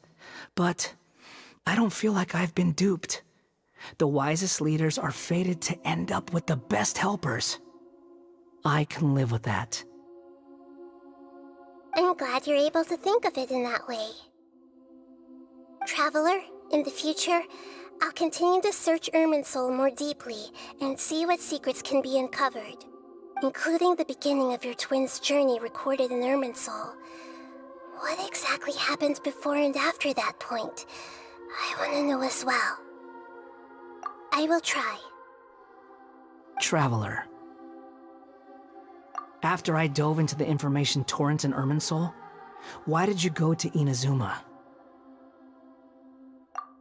but I don't feel like I've been duped. The wisest leaders are fated to end up with the best helpers. I can live with that. I'm glad you're able to think of it in that way. Traveler, in the future, I'll continue to search Irminsul more deeply and see what secrets can be uncovered, including the beginning of your twins' journey recorded in Irminsul. What exactly happened before and after that point? I want to know as well. I will try. Traveler. After I dove into the information torrent in Irminsul, why did you go to Inazuma?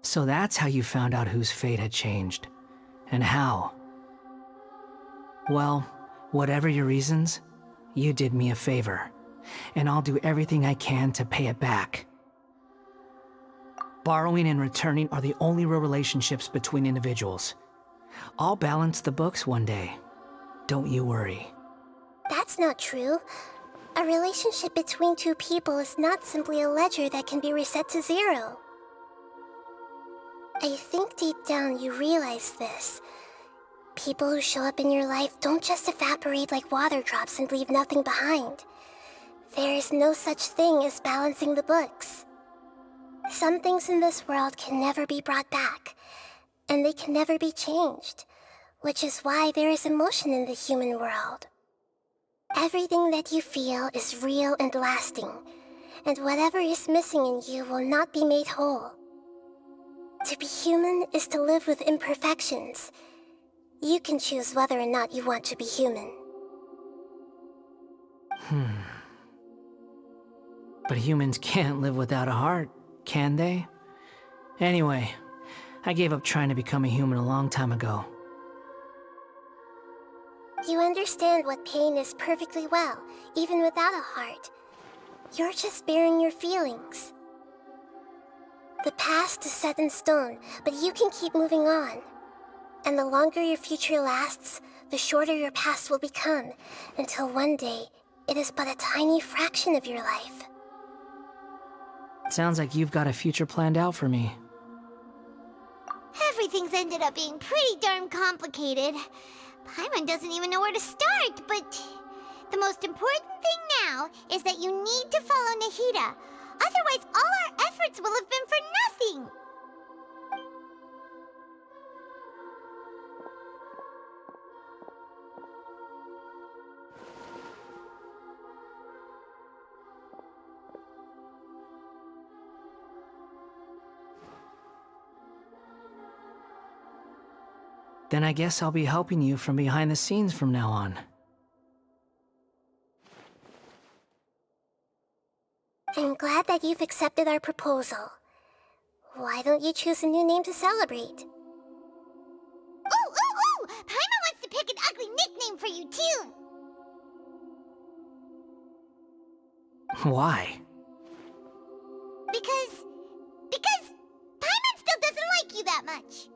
So that's how you found out whose fate had changed. And how. Well, whatever your reasons, you did me a favor. And I'll do everything I can to pay it back. Borrowing and returning are the only real relationships between individuals. I'll balance the books one day. Don't you worry. That's not true. A relationship between two people is not simply a ledger that can be reset to zero. I think deep down you realize this. People who show up in your life don't just evaporate like water drops and leave nothing behind. There is no such thing as balancing the books. Some things in this world can never be brought back, and they can never be changed, which is why there is emotion in the human world. Everything that you feel is real and lasting, and whatever is missing in you will not be made whole. To be human is to live with imperfections. You can choose whether or not you want to be human. But humans can't live without a heart, can they? Anyway, I gave up trying to become a human a long time ago. You understand what pain is perfectly well, even without a heart. You're just bearing your feelings. The past is set in stone, but you can keep moving on. And the longer your future lasts, the shorter your past will become, until one day, it is but a tiny fraction of your life. Sounds like you've got a future planned out for me. Everything's ended up being pretty darn complicated. Paimon doesn't even know where to start, but the most important thing now is that you need to follow Nahida. Otherwise, all our efforts will have been for nothing. Then I guess I'll be helping you from behind the scenes from now on. I'm glad that you've accepted our proposal. Why don't you choose a new name to celebrate? Ooh! Paimon wants to pick an ugly nickname for you, too! Why? Because Paimon still doesn't like you that much.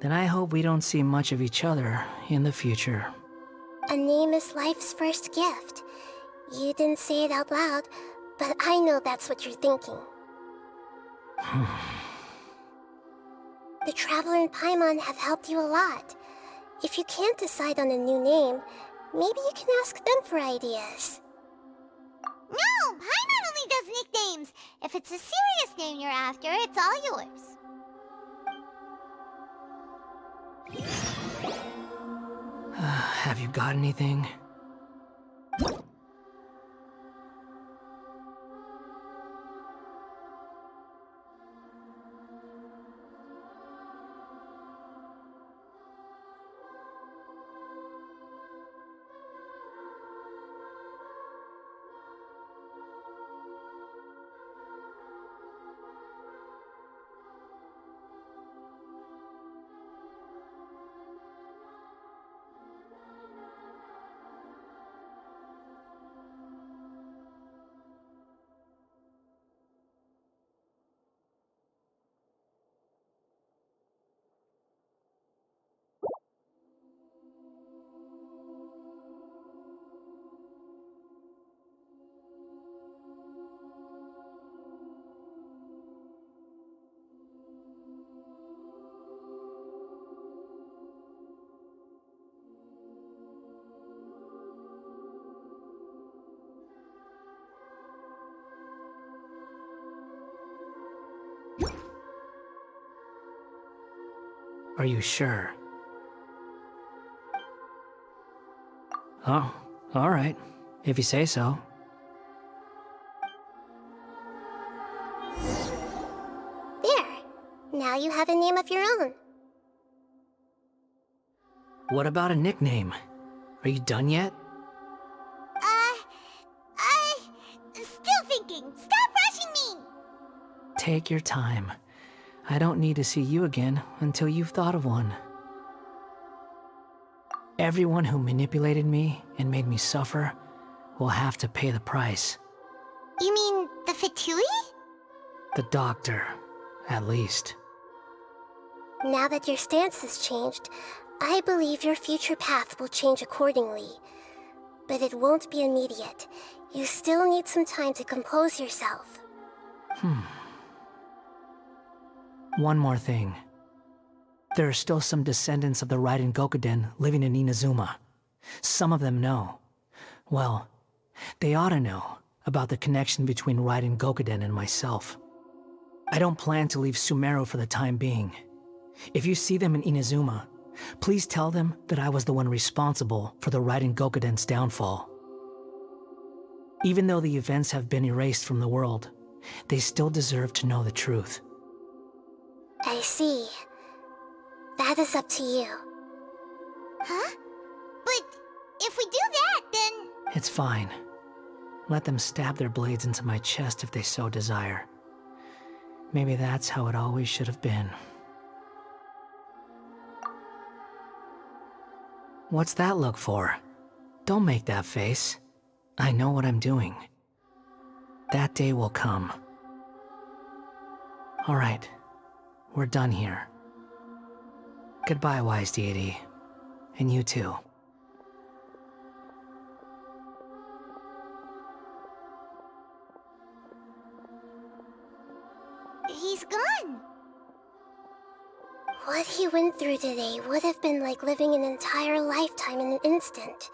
Then I hope we don't see much of each other in the future. A name is life's first gift. You didn't say it out loud, but I know that's what you're thinking. The Traveler and Paimon have helped you a lot. If you can't decide on a new name, maybe you can ask them for ideas. No! Paimon only does nicknames! If it's a serious name you're after, it's all yours. Have you got anything? Are you sure? Oh, all right. If you say so. There. Now you have a name of your own. What about a nickname? Are you done yet? Still thinking. Stop rushing me! Take your time. I don't need to see you again until you've thought of one. Everyone who manipulated me and made me suffer will have to pay the price. You mean the Fatui? The doctor, at least. Now that your stance has changed, I believe your future path will change accordingly. But it won't be immediate. You still need some time to compose yourself. One more thing. There are still some descendants of the Raiden Gokuden living in Inazuma. Some of them know. Well, they ought to know about the connection between Raiden Gokuden and myself. I don't plan to leave Sumeru for the time being. If you see them in Inazuma, please tell them that I was the one responsible for the Raiden Gokuden's downfall. Even though the events have been erased from the world, they still deserve to know the truth. I see. That is up to you. Huh? But if we do that, then... It's fine. Let them stab their blades into my chest if they so desire. Maybe that's how it always should have been. What's that look for? Don't make that face. I know what I'm doing. That day will come. All right. We're done here. Goodbye, wise deity. And you too. gone. What he went through today would have been like living an entire lifetime in an instant.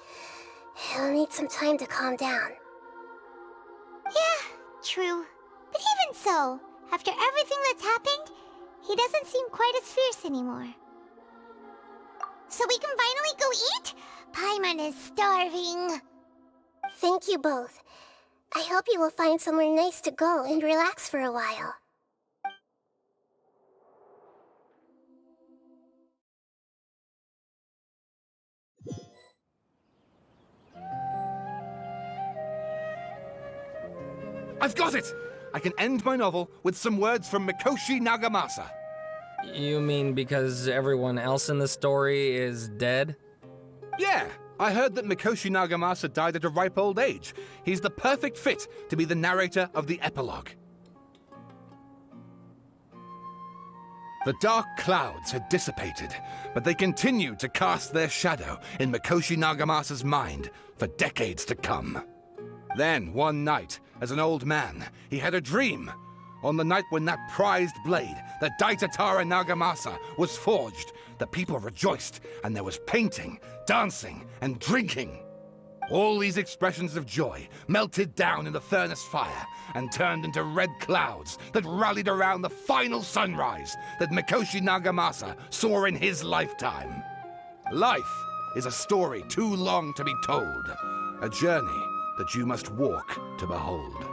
He'll need some time to calm down. Yeah, true. But even so, after everything that's happened, he doesn't seem quite as fierce anymore. So we can finally go eat? Paimon is starving. Thank you both. I hope you will find somewhere nice to go and relax for a while. I've got it! I can end my novel with some words from Mikoshi Nagamasa. You mean because everyone else in the story is dead? Yeah, I heard that Mikoshi Nagamasa died at a ripe old age. He's the perfect fit to be the narrator of the epilogue. The dark clouds had dissipated, but they continued to cast their shadow in Mikoshi Nagamasa's mind for decades to come. Then, one night, as an old man, he had a dream. On the night when that prized blade, the Daitatara Nagamasa, was forged, the people rejoiced, and there was painting, dancing, and drinking. All these expressions of joy melted down in the furnace fire and turned into red clouds that rallied around the final sunrise that Mikoshi Nagamasa saw in his lifetime. Life is a story too long to be told, a journey that you must walk to behold.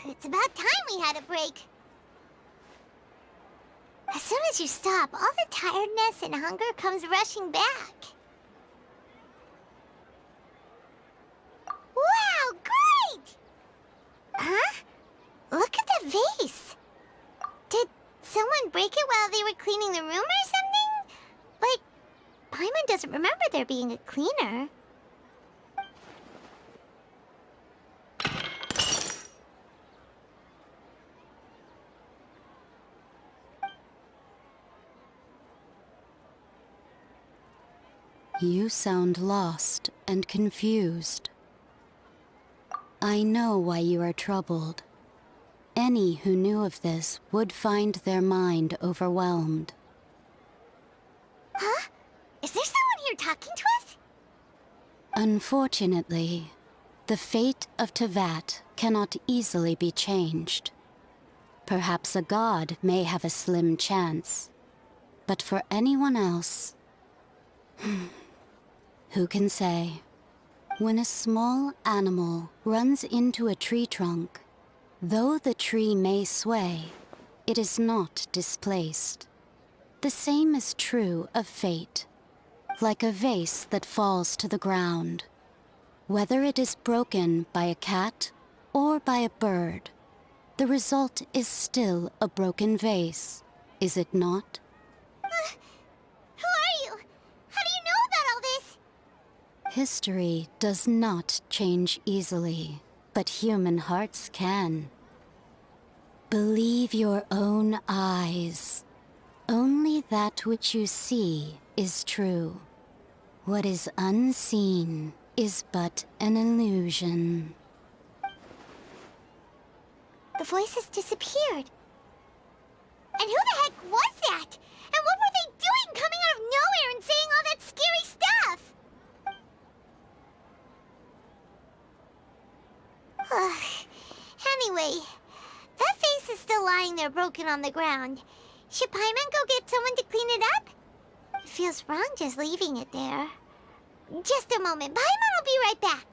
It's about time we had a break. As soon as you stop, all the tiredness and hunger comes rushing back. Wow, great! Huh? Look at the vase. Did someone break it while they were cleaning the room or something? Like, Paimon doesn't remember there being a cleaner. You sound lost and confused. I know why you are troubled. Any who knew of this would find their mind overwhelmed. Huh? Is there someone here talking to us? Unfortunately, the fate of Tevat cannot easily be changed. Perhaps a god may have a slim chance, but for anyone else... Who can say? When a small animal runs into a tree trunk, though the tree may sway, it is not displaced. The same is true of fate, like a vase that falls to the ground. Whether it is broken by a cat or by a bird, the result is still a broken vase, is it not? Who are you? How do you know about all this? History does not change easily, but human hearts can. Believe your own eyes. Only that which you see is true. What is unseen is but an illusion. The voice has disappeared. And who the heck was that? Anyway, that face is still lying there broken on the ground. Should Paimon go get someone to clean it up? It feels wrong just leaving it there. Just a moment. Paimon will be right back.